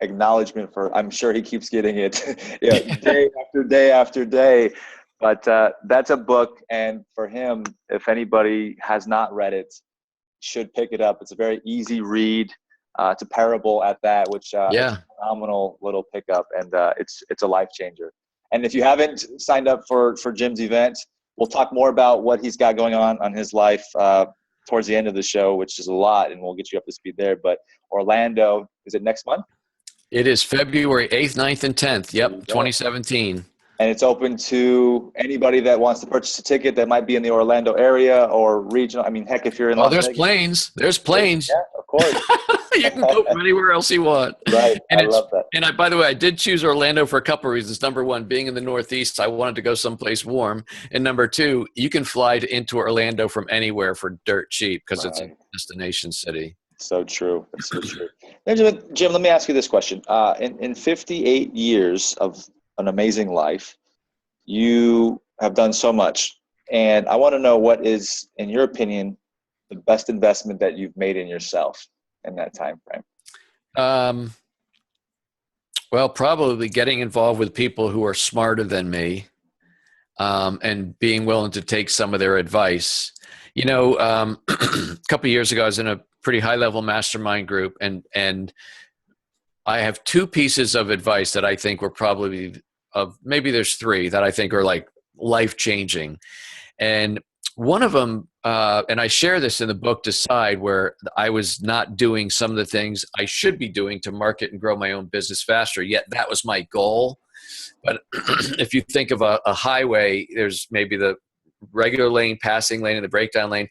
acknowledgement for, I'm sure he keeps getting it day after day after day. But that's a book. And for him, if anybody has not read it, should pick it up. It's a very easy read. It's a parable at that, which is a phenomenal little pickup. And it's a life changer. And if you haven't signed up for Jim's event, we'll talk more about what he's got going on his life towards the end of the show, which is a lot, and we'll get you up to speed there. But Orlando, is it next month? It is February 8th, 9th, and 10th. Yep, 2017. And it's open to anybody that wants to purchase a ticket that might be in the Orlando area or regional. I mean, heck, if you're in Las Vegas. There's planes. Yeah, of course. You can go from anywhere else you want. Right. And I love that. And by the way, I did choose Orlando for a couple of reasons. Number one, being in the Northeast, I wanted to go someplace warm. And number two, you can fly into Orlando from anywhere for dirt cheap because it's a destination city. So true. That's so true. Jim, let me ask you this question. In 58 years of an amazing life, you have done so much. And I want to know what is, in your opinion, the best investment that you've made in yourself in that time frame? Well, probably getting involved with people who are smarter than me, and being willing to take some of their advice. A couple of years ago, I was in a pretty high-level mastermind group, and I have two pieces of advice that I think were probably maybe there's three that I think are like life-changing. And one of them, and I share this in the book Decide, where I was not doing some of the things I should be doing to market and grow my own business faster, yet that was my goal. But if you think of a highway, there's maybe the regular lane, passing lane, and the breakdown lane.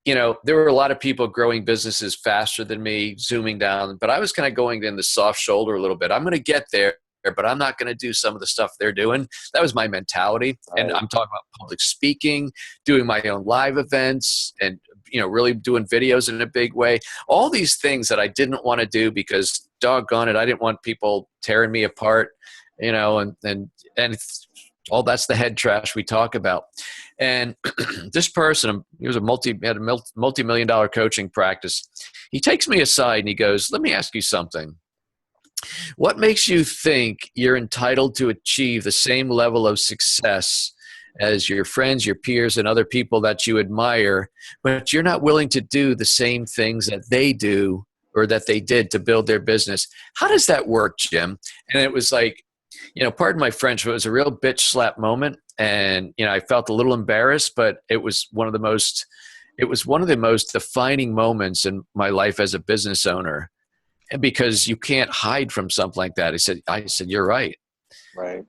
There were a lot of people growing businesses faster than me, zooming down, but I was kind of going in the soft shoulder a little bit. I'm going to get there, but I'm not going to do some of the stuff they're doing. That was my mentality. And I'm talking about public speaking, doing my own live events, and, really doing videos in a big way. All these things that I didn't want to do because, doggone it, I didn't want people tearing me apart, and it's, all that's the head trash we talk about. And this person, he had a multi-million-dollar coaching practice. He takes me aside and he goes, "Let me ask you something. What makes you think you're entitled to achieve the same level of success as your friends, your peers, and other people that you admire, but you're not willing to do the same things that they do or that they did to build their business? How does that work, Jim?" And it was like, pardon my French, but it was a real bitch slap moment. And, I felt a little embarrassed, but it was one of the most defining moments in my life as a business owner. And because you can't hide from something like that. I said, you're right. Right.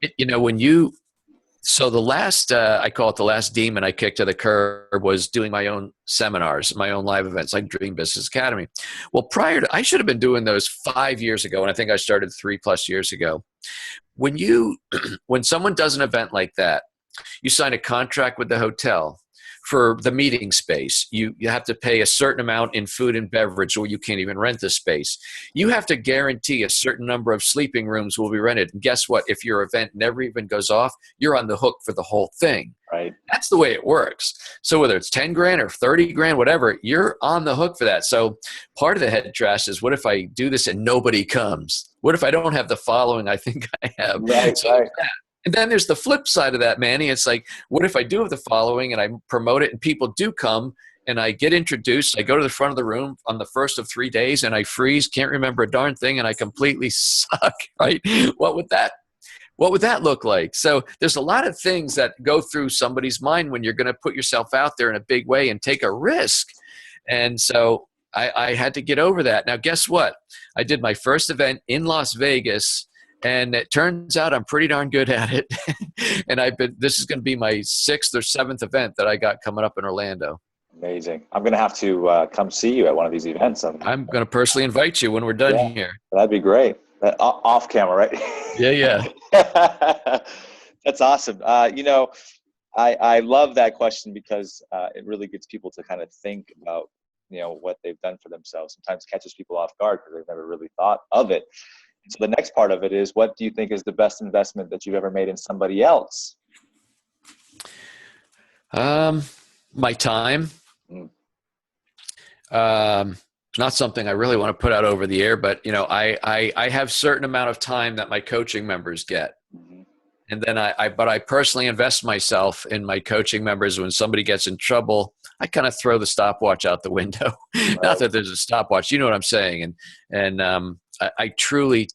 So the last, I call it the last demon I kicked to the curb, was doing my own seminars, my own live events, like Dream Business Academy. Well, I should have been doing those 5 years ago, and I think I started 3+ years ago. When someone does an event like that, you sign a contract with the hotel for the meeting space. You have to pay a certain amount in food and beverage, or you can't even rent the space. You have to guarantee a certain number of sleeping rooms will be rented. And guess what? If your event never even goes off, you're on the hook for the whole thing. Right. That's the way it works. So whether it's 10 grand or 30 grand, whatever, you're on the hook for that. So part of the head trash is, what if I do this and nobody comes? What if I don't have the following I think I have? Right. And then there's the flip side of that, Manny. It's like, what if I do have the following and I promote it and people do come and I get introduced, I go to the front of the room on the first of 3 days and I freeze, can't remember a darn thing, and I completely suck, right? What would that look like? So there's a lot of things that go through somebody's mind when you're going to put yourself out there in a big way and take a risk. And so I had to get over that. Now, guess what? I did my first event in Las Vegas, and it turns out I'm pretty darn good at it. And this is going to be my 6th or 7th event that I got coming up in Orlando. Amazing. I'm going to have to come see you at one of these events. I'm going to personally invite you when we're done here. That'd be great. Off camera, right? Yeah. That's awesome. I love that question because it really gets people to kind of think about, what they've done for themselves. Sometimes catches people off guard because they've never really thought of it. So the next part of it is, what do you think is the best investment that you've ever made in somebody else? My time. It's not something I really want to put out over the air, but I have certain amount of time that my coaching members get. Mm-hmm. And then I personally invest myself in my coaching members. When somebody gets in trouble, I kind of throw the stopwatch out the window. Right. Not that there's a stopwatch, you know what I'm saying? And I truly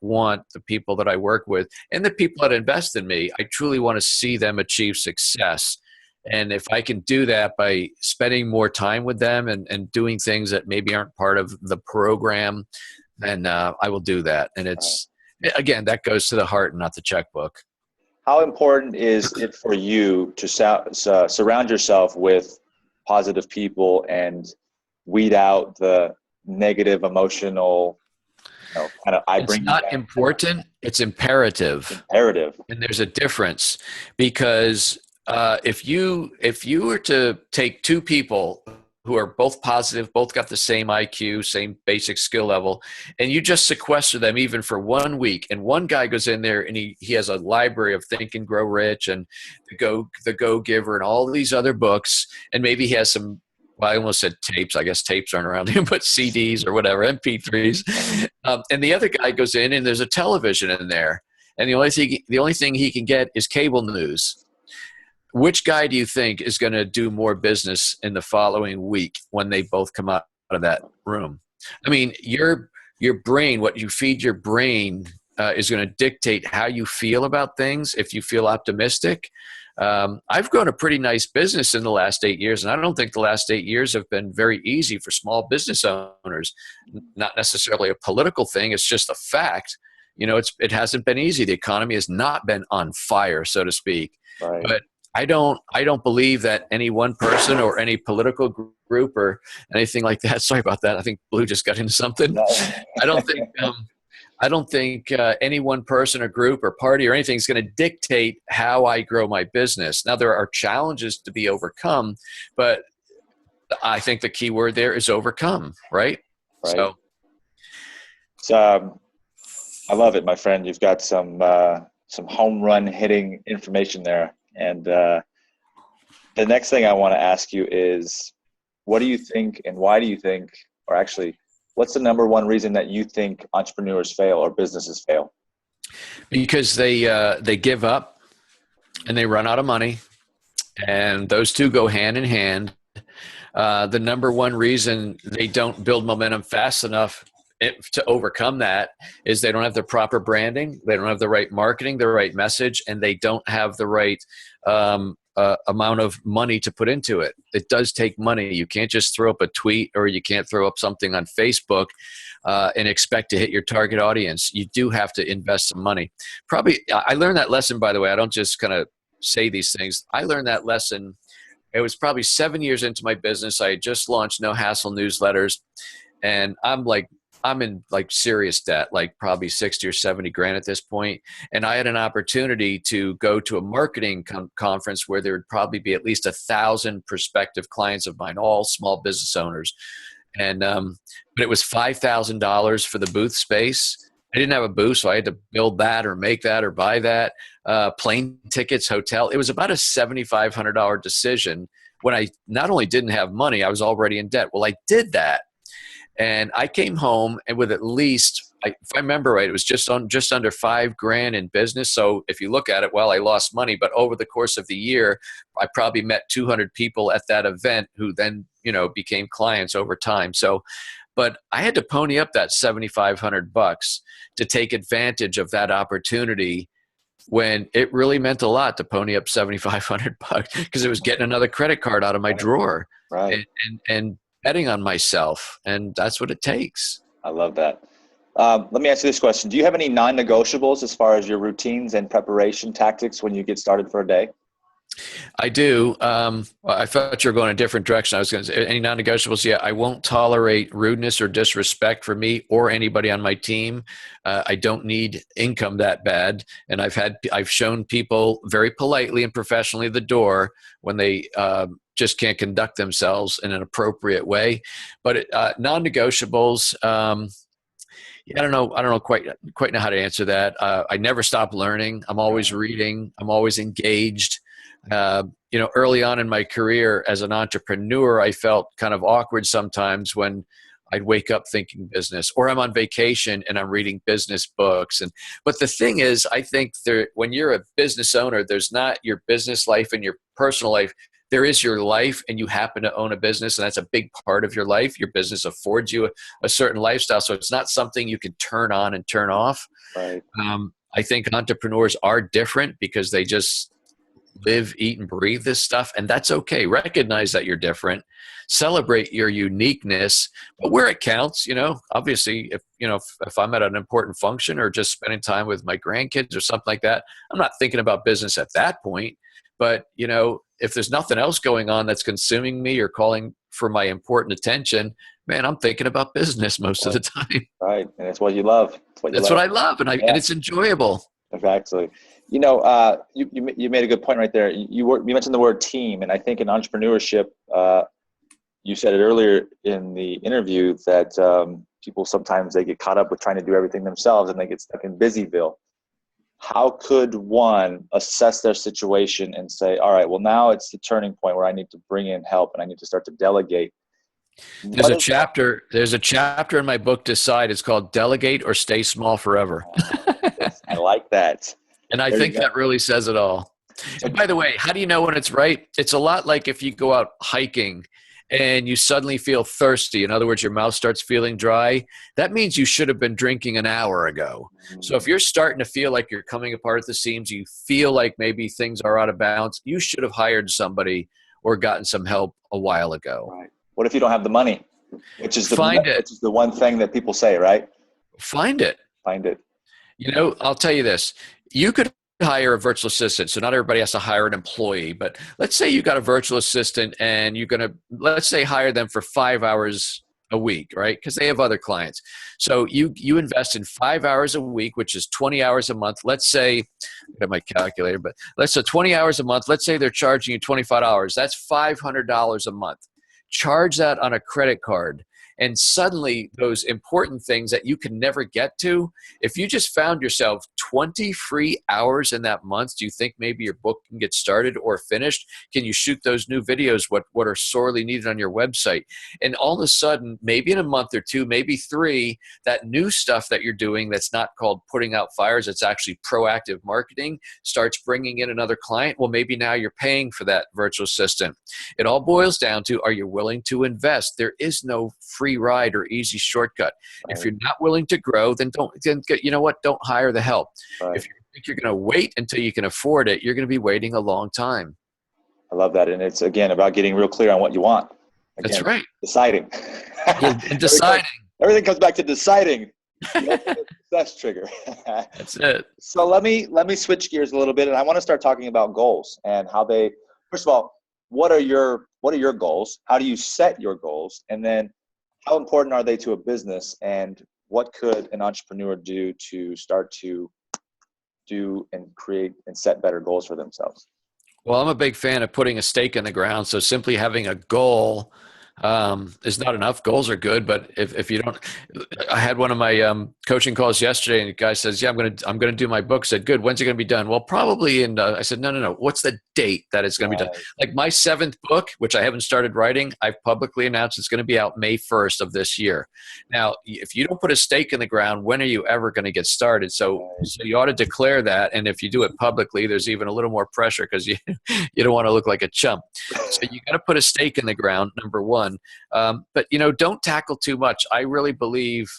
want the people that I work with and the people that invest in me, I truly want to see them achieve success. And if I can do that by spending more time with them and doing things that maybe aren't part of the program, then I will do that. And again, that goes to the heart and not the checkbook. How important is it for you to surround yourself with positive people and weed out the negative, emotional, It's not important. It's imperative. And there's a difference, because if you were to take two people who are both positive, both got the same IQ, same basic skill level, and you just sequester them even for 1 week, and one guy goes in there and he has a library of Think and Grow Rich and the Go Giver and all these other books, and maybe he has some, well, I almost said tapes. I guess tapes aren't around him, but CDs or whatever, MP3s. And the other guy goes in and there's a television in there, and the only thing he can get is cable news. Which guy do you think is going to do more business in the following week when they both come out of that room? I mean, your brain, what you feed your brain is going to dictate how you feel about things. If you feel optimistic, I've grown a pretty nice business in the last 8 years, and I don't think the last 8 years have been very easy for small business owners. Not necessarily a political thing. It's just a fact. It hasn't been easy. The economy has not been on fire, so to speak. Right. But I don't believe that any one person or any political group or anything like that. Sorry about that. I think Blue just got into something. No. I don't think any one person or group or party or anything is going to dictate how I grow my business. Now, there are challenges to be overcome, but I think the key word there is overcome, right? So I love it, my friend. You've got some home run hitting information there. And the next thing I want to ask you is, what do you think and why do you think, or actually, what's the number one reason that you think entrepreneurs fail or businesses fail? Because they give up and they run out of money, and those two go hand in hand. The number one reason they don't build momentum fast enough to overcome that is they don't have the proper branding, they don't have the right marketing, the right message, and they don't have the right amount of money to put into it. It does take money. You can't just throw up a tweet, or you can't throw up something on Facebook and expect to hit your target audience. You do have to invest some money. Probably, I learned that lesson, by the way. I don't just kind of say these things. I learned that lesson. It was probably 7 years into my business. I had just launched No Hassle newsletters, and I'm in like serious debt, like probably 60 or 70 grand at this point. And I had an opportunity to go to a marketing conference where there would probably be at least 1,000 prospective clients of mine, all small business owners. And, but it was $5,000 for the booth space. I didn't have a booth, so I had to build that or make that or buy that, plane tickets, hotel. It was about a $7,500 decision when I not only didn't have money, I was already in debt. Well, I did that. And I came home and with at least, if I remember right, it was just under $5,000 in business. So if you look at it, well, I lost money, but over the course of the year, I probably met 200 people at that event who then, became clients over time. So, but I had to pony up that $7,500 to take advantage of that opportunity, when it really meant a lot to pony up $7,500 because it was getting another credit card out of my drawer. Right. And betting on myself, and that's what it takes. I love that. Let me ask you this question. Do you have any non-negotiables as far as your routines and preparation tactics when you get started for a day? I do. I thought you were going a different direction. I was going to say, any non-negotiables? Yeah, I won't tolerate rudeness or disrespect for me or anybody on my team. I don't need income that bad. And I've shown people very politely and professionally the door when they just can't conduct themselves in an appropriate way. But non-negotiables, I don't know quite know how to answer that. I never stop learning. I'm always reading. I'm always engaged. Early on in my career as an entrepreneur, I felt kind of awkward sometimes when I'd wake up thinking business, or I'm on vacation and I'm reading business books. But the thing is, I think when you're a business owner, there's not your business life and your personal life. There is your life, and you happen to own a business, and that's a big part of your life. Your business affords you a certain lifestyle, so it's not something you can turn on and turn off. Right. I think entrepreneurs are different because they just live, eat, and breathe this stuff, and that's okay. Recognize that you're different. Celebrate your uniqueness, but where it counts, obviously, if I'm at an important function or just spending time with my grandkids or something like that, I'm not thinking about business at that point. But, if there's nothing else going on that's consuming me or calling for my important attention, man, I'm thinking about business most of the time. Right. And it's what you love. That's what I love. And it's enjoyable. Exactly. You made a good point right there. You mentioned the word team. And I think in entrepreneurship, you said it earlier in the interview that people sometimes they get caught up with trying to do everything themselves and they get stuck in Busyville. How could one assess their situation and say, all right, well, now it's the turning point where I need to bring in help and I need to start to delegate? There's a chapter in my book, Decide. It's called Delegate or Stay Small Forever. I like that. And I think that really says it all. And by the way, how do you know when it's right? It's a lot like if you go out hiking and you suddenly feel thirsty. In other words, your mouth starts feeling dry. That means you should have been drinking an hour ago. So if you're starting to feel like you're coming apart at the seams, you feel like maybe things are out of balance, you should have hired somebody or gotten some help a while ago. Right. What if you don't have the money? Which is the one thing that people say, right? Find it. I'll tell you this. You could hire a virtual assistant. So not everybody has to hire an employee, but let's say you got a virtual assistant and you're going to, let's say, hire them for 5 hours a week, right? Because they have other clients. So you invest in 5 hours a week, which is 20 hours a month. Let's say, I got my calculator, but let's say 20 hours a month. Let's say they're charging you $25. That's $500 a month. Charge that on a credit card. And suddenly those important things that you can never get to, if you just found yourself 20 free hours in that month, do you think maybe your book can get started or finished? Can you shoot those new videos, what are sorely needed on your website? And all of a sudden, maybe in a month or two, maybe 3, that new stuff that you're doing that's not called putting out fires, it's actually proactive marketing, starts bringing in another client. Well, maybe now you're paying for that virtual assistant. It all boils down to, are you willing to invest? There is no free ride or easy shortcut. Right. If you're not willing to grow, then you know what? Don't hire the help. Right. If you think you're going to wait until you can afford it, you're going to be waiting a long time. I love that. And it's, again, about getting real clear on what you want. Again, that's right. Deciding. Yeah, and deciding. Everything comes back to deciding. The ultimate success trigger. That's it. So let me switch gears a little bit, and I want to start talking about goals and how they. First of all, what are your goals? How do you set your goals? And then, how important are they to a business? And what could an entrepreneur do to start to do and create and set better goals for themselves? Well, I'm a big fan of putting a stake in the ground. So simply having a goal is not enough. Goals are good, but if you don't, I had one of my coaching calls yesterday, and the guy says, "Yeah, I'm gonna do my book." I said, "Good. When's it gonna be done?" Well, probably in. I said, "No. What's the date that it's gonna be done?" Like my 7th book, which I haven't started writing, I've publicly announced it's gonna be out May 1st of this year. Now, if you don't put a stake in the ground, when are you ever gonna get started? So you ought to declare that, and if you do it publicly, there's even a little more pressure because you don't want to look like a chump. So you got to put a stake in the ground, number one. But don't tackle too much. I really believe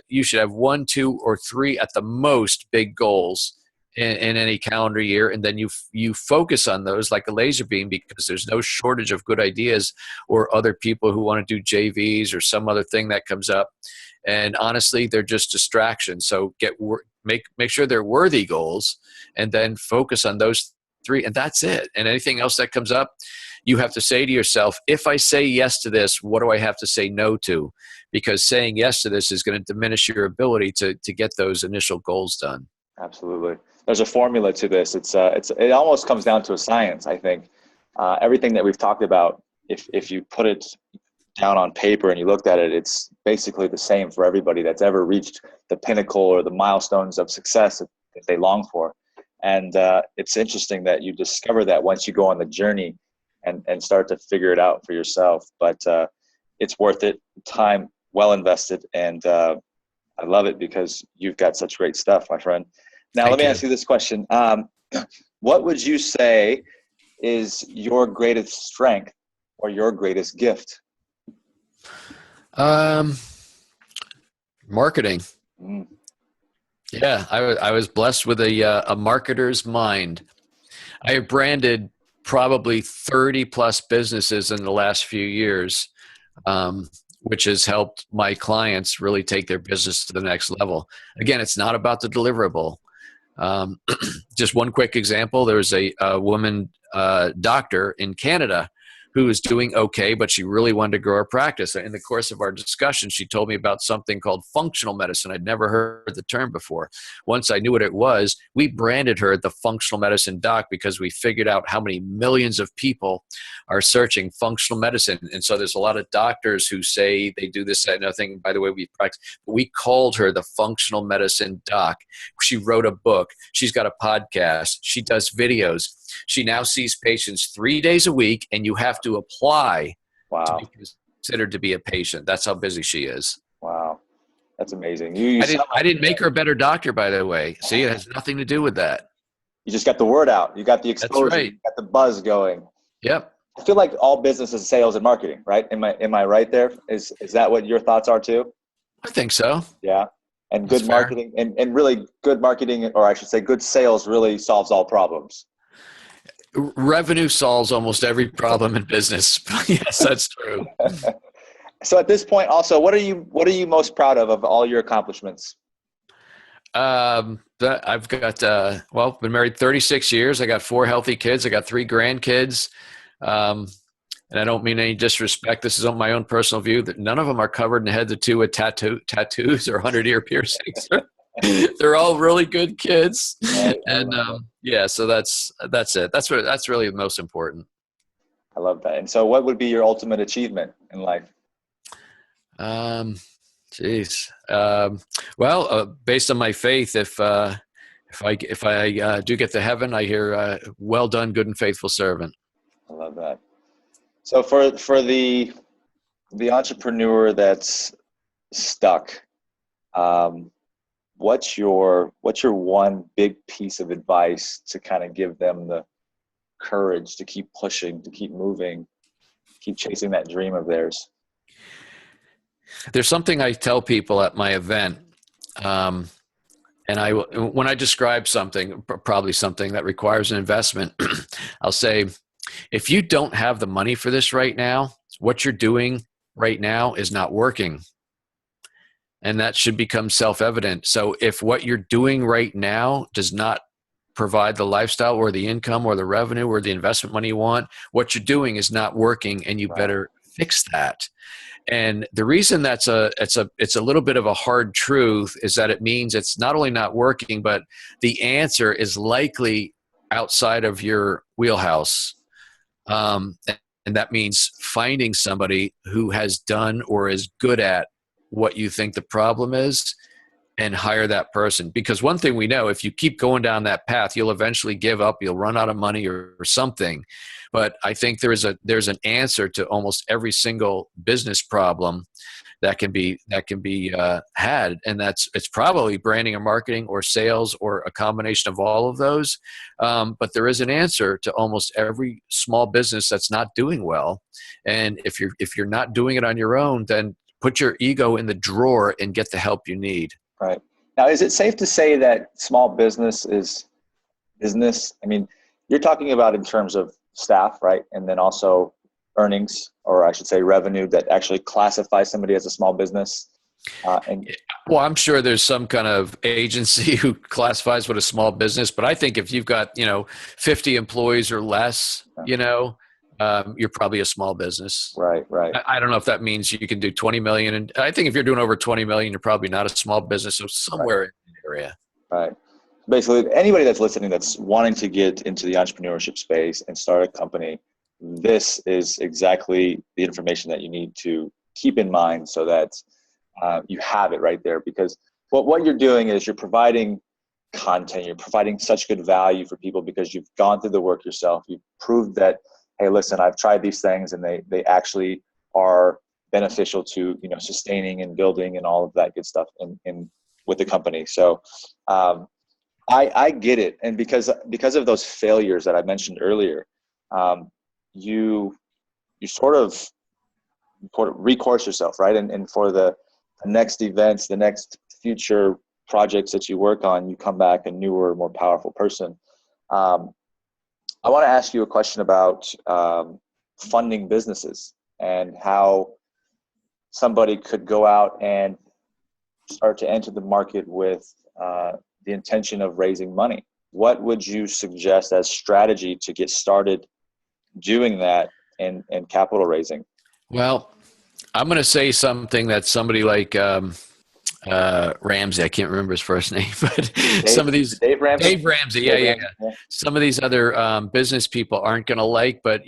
you should have 1, 2, or 3 at the most big goals in any calendar year, and then you focus on those like a laser beam, because there's no shortage of good ideas or other people who want to do JVs or some other thing that comes up. And honestly, they're just distractions. So make sure they're worthy goals, and then focus on those 3, and that's it. And anything else that comes up, you have to say to yourself, if I say yes to this, what do I have to say no to? Because saying yes to this is going to diminish your ability to get those initial goals done. Absolutely. There's a formula to this. It almost comes down to a science, I think. Everything that we've talked about, if you put it down on paper and you looked at it, it's basically the same for everybody that's ever reached the pinnacle or the milestones of success that they long for. And it's interesting that you discover that once you go on the journey and start to figure it out for yourself. But it's worth it, time well invested. And I love it because you've got such great stuff, my friend. Now, let me ask you this question. What would you say is your greatest strength or your greatest gift? Marketing. Yeah, I was blessed with a marketer's mind. I have branded probably 30 plus businesses in the last few years, which has helped my clients really take their business to the next level. Again, it's not about the deliverable. Just one quick example. There was a woman doctor in Canada who was doing okay, but she really wanted to grow her practice. In the course of our discussion, she told me about something called functional medicine. I'd never heard the term before. Once I knew what it was, we branded her the functional medicine doc because we figured out how many millions of people are searching functional medicine. And so there's a lot of doctors who say they do this, that, and nothing. By the way, we practice. But we called her the functional medicine doc. She wrote a book. She's got a podcast. She does videos. She now sees patients 3 days a week, and you have to apply to be considered to be a patient. That's how busy she is. Wow. That's amazing. I didn't make her a better doctor, by the way. See, it has nothing to do with that. You just got the word out. You got the exposure. That's right. You got the buzz going. Yep. I feel like all business is sales and marketing, right? Am I right there? Is that what your thoughts are too? I think so. Yeah. And good marketing and really good marketing, or I should say good sales, really solves all problems. Revenue solves almost every problem in business. Yes, that's true. So at this point also, what are you most proud of all your accomplishments? I've got, been married 36 years. I got 4 healthy kids. I got 3 grandkids. And I don't mean any disrespect. This is on my own personal view that none of them are covered in head to toe with tattoos or 100-ear piercings. They're all really good kids. And so that's it. That's really the most important. I love that. And so what would be your ultimate achievement in life? Based on my faith, if I do get to heaven, I hear, well done, good and faithful servant. I love that. So for the entrepreneur that's stuck, what's your one big piece of advice to kind of give them the courage to keep pushing, to keep moving, keep chasing that dream of theirs? There's something I tell people at my event, um, and when I describe something, probably something that requires an investment, I'll say, if you don't have the money for this right now, what you're doing right now is not working. And that should become self-evident. So if what you're doing right now does not provide the lifestyle or the income or the revenue or the investment money you want, what you're doing is not working, and you better fix that. And the reason it's a little bit of a hard truth is that it means it's not only not working, but the answer is likely outside of your wheelhouse. And that means finding somebody who has done or is good at what you think the problem is, and hire that person. Because one thing we know, if you keep going down that path, you'll eventually give up, you'll run out of money or something. But I think there's an answer to almost every single business problem that can be had, and it's probably branding or marketing or sales or a combination of all of those. But there is an answer to almost every small business that's not doing well. And if you're not doing it on your own, then put your ego in the drawer and get the help you need. Right. Now, is it safe to say that small business is business? I mean, you're talking about in terms of staff, right? And then also earnings, or I should say revenue, that actually classifies somebody as a small business. Well, I'm sure there's some kind of agency who classifies what a small business, but I think if you've got, 50 employees or less, you're probably a small business. Right. I don't know if that means you can do 20 million. And I think if you're doing over 20 million, you're probably not a small business. So somewhere in the area. Right. Basically, anybody that's listening that's wanting to get into the entrepreneurship space and start a company, this is exactly the information that you need to keep in mind, so that you have it right there. Because what you're doing is you're providing content, you're providing such good value for people because you've gone through the work yourself. You've proved that, hey, listen, I've tried these things and they actually are beneficial to, sustaining and building and all of that good stuff in with the company. So I get it. And because of those failures that I mentioned earlier, you sort of recourse yourself, right? And for the next events, the next future projects that you work on, you come back a newer, more powerful person. I want to ask you a question about funding businesses and how somebody could go out and start to enter the market with the intention of raising money. What would you suggest as strategy to get started doing that and capital raising? Well, I'm going to say something that somebody like Ramsey, I can't remember his first name, but some of these Dave Ramsey, yeah. Some of these other business people aren't going to like, but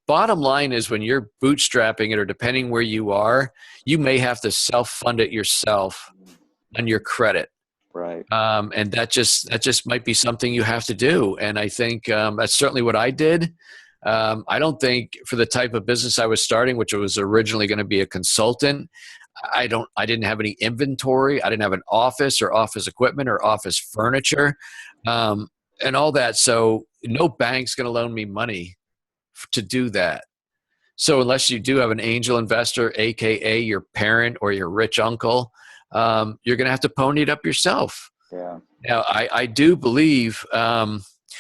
bottom line is when you're bootstrapping it, or depending where you are, you may have to self-fund it yourself on your credit. Right. And that just might be something you have to do. And I think that's certainly what I did. I don't think for the type of business I was starting, which was originally going to be a consultant, I didn't have any inventory. I didn't have an office or office equipment or office furniture, and all that. So no bank's going to loan me money to do that. So unless you do have an angel investor, AKA your parent or your rich uncle, you're going to have to pony it up yourself. Yeah. Now, I do believe that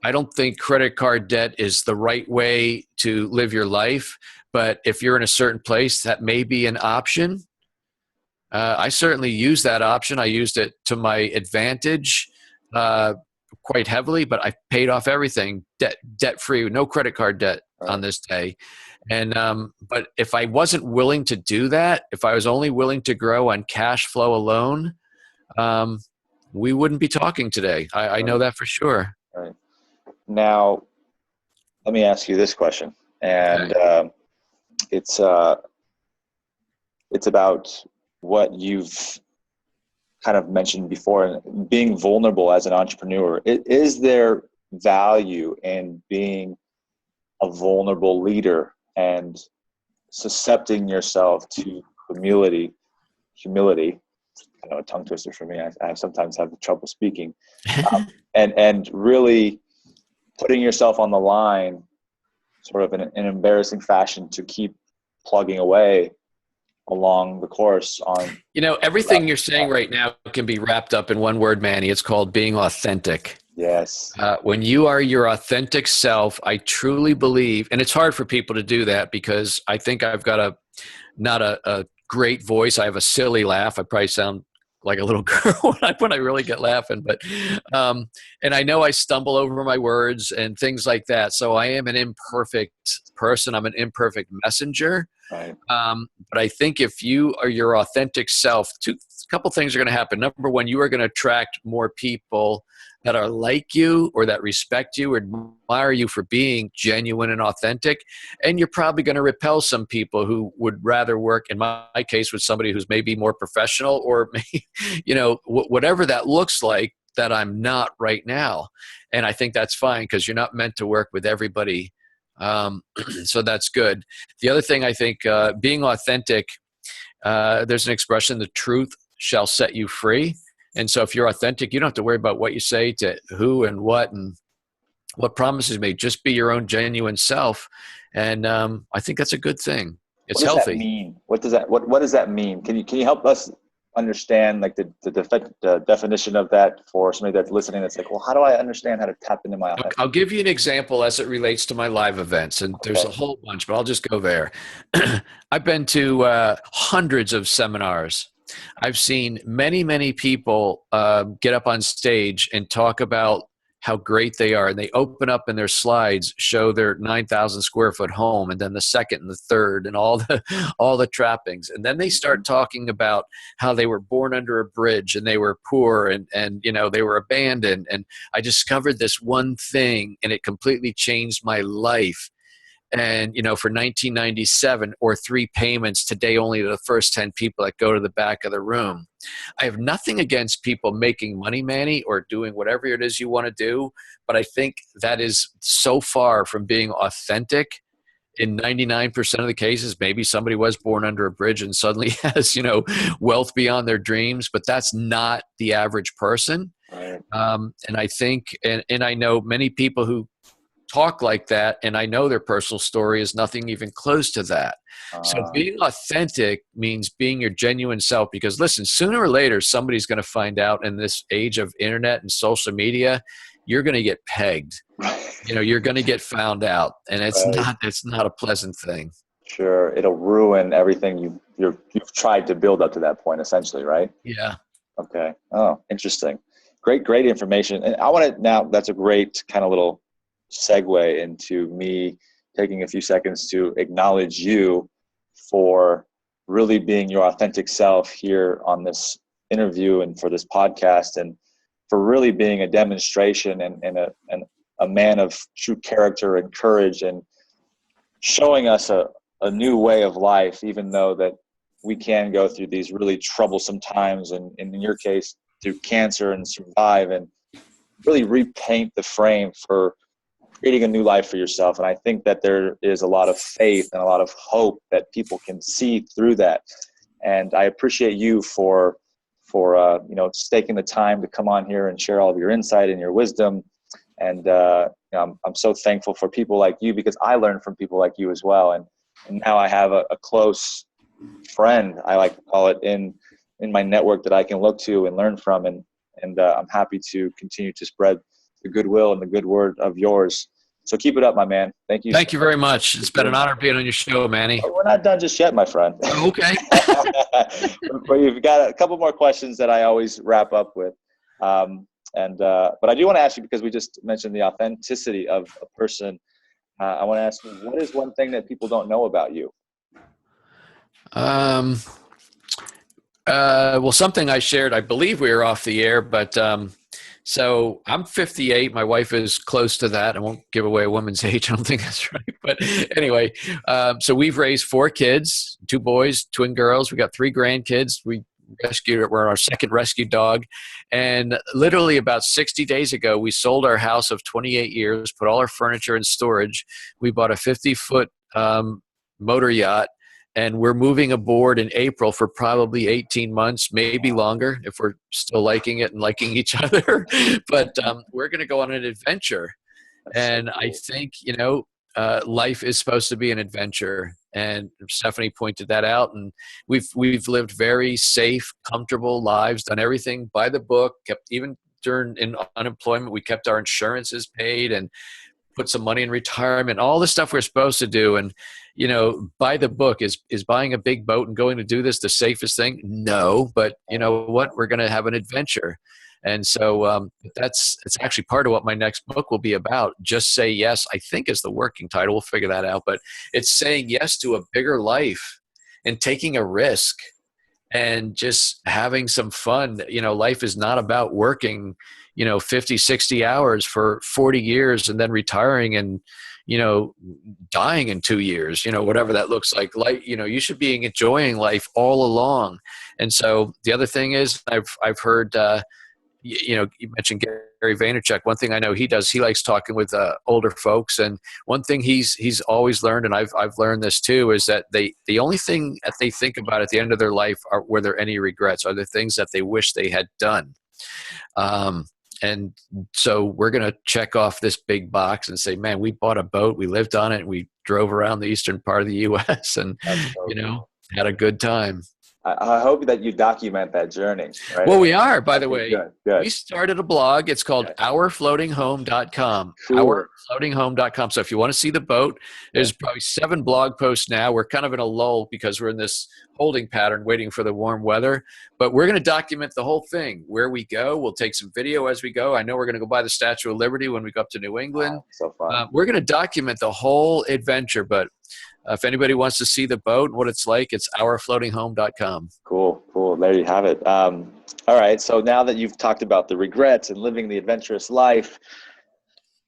I don't think credit card debt is the right way to live your life. But if you're in a certain place, that may be an option. I certainly used that option. I used it to my advantage quite heavily, but I paid off everything debt-free, no credit card debt on this day. And but if I wasn't willing to do that, if I was only willing to grow on cash flow alone, we wouldn't be talking today. I know that for sure. Right. Now, let me ask you this question, and it's about what you've kind of mentioned before, being vulnerable as an entrepreneur. Is there value in being a vulnerable leader and suscepting yourself to humility? Kind of a tongue twister for me. I sometimes have trouble speaking, and really putting yourself on the line sort of in an embarrassing fashion to keep plugging away along the course on. Everything you're saying right now can be wrapped up in one word, Manny. It's called being authentic. Yes. When you are your authentic self, I truly believe, and it's hard for people to do that because I think I've got not a great voice. I have a silly laugh. I probably sound like a little girl when I really get laughing, but and I know I stumble over my words and things like that. So I am an imperfect person. I'm an imperfect messenger. Right. But I think if you are your authentic self, a couple things are going to happen. Number one, you are going to attract more people that are like you or that respect you or admire you for being genuine and authentic. And you're probably going to repel some people who would rather work, in my case, with somebody who's maybe more professional or, whatever that looks like that I'm not right now. And I think that's fine because you're not meant to work with everybody. So that's good. The other thing I think, being authentic, there's an expression, the truth shall set you free. And so if you're authentic, you don't have to worry about what you say to who and what promises made. Just be your own genuine self. And I think that's a good thing. It's what does healthy. That mean? What does that mean? Can you help us understand like the definition of that for somebody that's listening that's like, well, how do I understand how to tap into my authentic? I'll give you an example as it relates to my live events, and there's a whole bunch, but I'll just go there. I've been to hundreds of seminars. I've seen many, many people get up on stage and talk about how great they are. And they open up in their slides, show their 9,000 square foot home, and then the second and the third and all the trappings. And then they start talking about how they were born under a bridge and they were poor and they were abandoned. And I discovered this one thing and it completely changed my life. And, for 1997 or 3 payments today, only to the first 10 people that go to the back of the room. I have nothing against people making money, Manny, or doing whatever it is you want to do. But I think that is so far from being authentic. In 99% of the cases, maybe somebody was born under a bridge and suddenly has, wealth beyond their dreams, but that's not the average person. Right. And I think, and I know many people who talk like that, and I know their personal story is nothing even close to that. So being authentic means being your genuine self, because listen, sooner or later somebody's going to find out in this age of internet and social media, you're going to get pegged. You're going to get found out, and it's not a pleasant thing. Sure, it'll ruin everything you've tried to build up to that point, essentially, right? Yeah. Okay. Oh, interesting. Great information. And I want to now. That's a great kind of little segue into me taking a few seconds to acknowledge you for really being your authentic self here on this interview and for this podcast, and for really being a demonstration and a man of true character and courage, and showing us a new way of life, even though that we can go through these really troublesome times, and in your case through cancer, and survive and really repaint the frame for creating a new life for yourself. And I think that there is a lot of faith and a lot of hope that people can see through that. And I appreciate you for taking the time to come on here and share all of your insight and your wisdom. And I'm so thankful for people like you, because I learn from people like you as well. And now I have a close friend, I like to call it, in my network that I can look to and learn from. And I'm happy to continue to spread the goodwill and the good word of yours. So keep it up, my man. Thank you. Thank you very much. It's been an honor being on your show, Manny. Oh, we're not done just yet, my friend. Okay. We've got a couple more questions that I always wrap up with. But I do want to ask you, because we just mentioned the authenticity of a person. I want to ask you, what is one thing that people don't know about you? Well, something I shared, I believe we were off the air, but so I'm 58. My wife is close to that. I won't give away a woman's age. I don't think that's right. But anyway, so we've raised 4 kids, 2 boys, twin girls. We got 3 grandkids. We're on our second rescue dog. And literally about 60 days ago, we sold our house of 28 years, put all our furniture in storage. We bought a 50-foot motor yacht. And we're moving aboard in April for probably 18 months, maybe longer, if we're still liking it and liking each other. But we're going to go on an adventure. And I think, life is supposed to be an adventure, and Stephanie pointed that out. And we've lived very safe, comfortable lives, done everything by the book. Kept even during in unemployment, we kept our insurances paid and put some money in retirement. All the stuff we're supposed to do, and by the book. Is buying a big boat and going to do this the safest thing? No, but you know what? We're going to have an adventure. And so it's actually part of what my next book will be about. Just Say Yes, I think, is the working title. We'll figure that out. But it's saying yes to a bigger life and taking a risk and just having some fun. Life is not about working, 50, 60 hours for 40 years and then retiring and, dying in 2 years, whatever that looks like. Like, you should be enjoying life all along. And so the other thing is I've heard, you mentioned Gary Vaynerchuk. One thing I know he does, he likes talking with older folks. And one thing he's always learned, and I've learned this too, is that the only thing that they think about at the end of their life were there any regrets, are the things that they wish they had done. And so we're going to check off this big box and say, man, we bought a boat, we lived on it, and we drove around the eastern part of the U.S. and, had a good time. I hope that you document that journey. Right? Well, we are, by the way. Good. We started a blog. It's called ourfloatinghome.com. Cool. Ourfloatinghome.com. So if you want to see the boat, there's probably 7 blog posts now. We're kind of in a lull because we're in this holding pattern waiting for the warm weather. But we're going to document the whole thing, where we go. We'll take some video as we go. I know we're going to go by the Statue of Liberty when we go up to New England. So fun. We're going to document the whole adventure, but if anybody wants to see the boat and what it's like, it's ourfloatinghome.com. Cool. There you have it. All right. So now that you've talked about the regrets and living the adventurous life,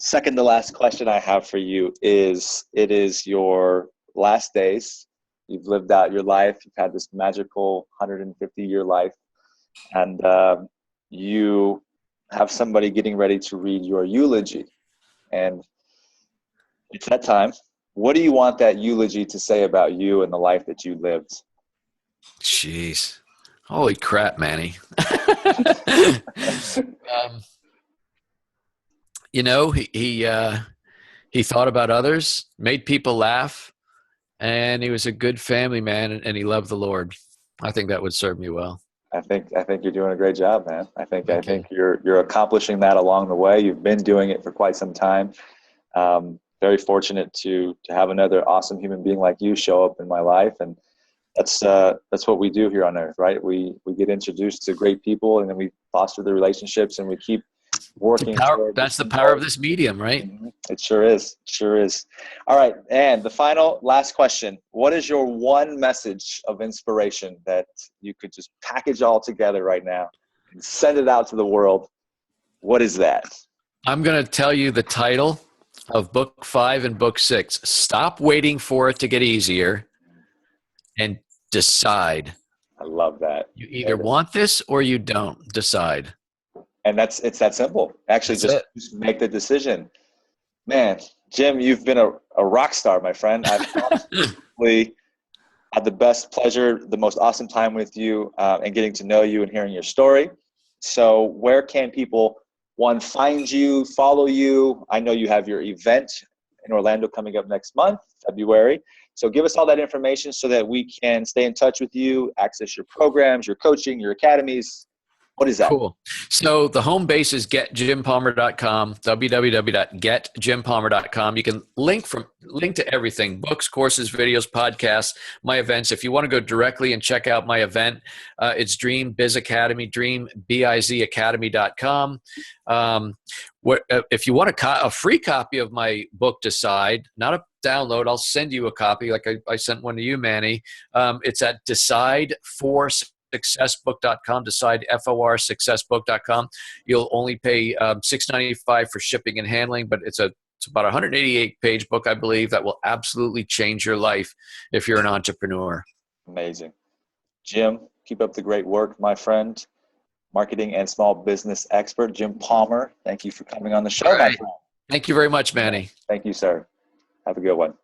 second to last question I have for you is, it is your last days. You've lived out your life. You've had this magical 150-year life. And you have somebody getting ready to read your eulogy. And it's that time. What do you want that eulogy to say about you and the life that you lived? Jeez. Holy crap, Manny. He thought about others, made people laugh, and he was a good family man, and he loved the Lord. I think that would serve me well. I think you're doing a great job, man. I think you're accomplishing that along the way. You've been doing it for quite some time. Very fortunate to have another awesome human being like you show up in my life, and that's what we do here on earth, right? We get introduced to great people, and then we foster the relationships, and we keep working. That's the power of this medium, right? Mm-hmm. It sure is. All right, and the last question: what is your one message of inspiration that you could just package all together right now and send it out to the world? What is that? I'm going to tell you the title of book 5 and book 6. Stop waiting for it to get easier and decide. I love that. You either want this or you don't. Decide. And it's that simple. Actually, just make the decision. Man, Jim, you've been a rock star, my friend. I've absolutely had the best pleasure, the most awesome time with you, and getting to know you and hearing your story. So where can people find you, follow you? I know you have your event in Orlando coming up next month, February. So give us all that information so that we can stay in touch with you, access your programs, your coaching, your academies. What is that? Cool. So the home base is getjimpalmer.com, www.getjimpalmer.com. You can link to everything: books, courses, videos, podcasts, my events. If you want to go directly and check out my event, it's Dream Biz Academy, dreambizacademy.com. If you want a free copy of my book, Decide, not a download, I'll send you a copy like I sent one to you, Manny. It's at decide4successbook.com, decide FOR successbook.com. You'll only pay $6.95 for shipping and handling, but it's about a 188-page book, I believe, that will absolutely change your life if you're an entrepreneur. Amazing. Jim, keep up the great work, my friend. Marketing and small business expert, Jim Palmer. Thank you for coming on the show, my friend. Thank you very much, Manny. Thank you, sir. Have a good one.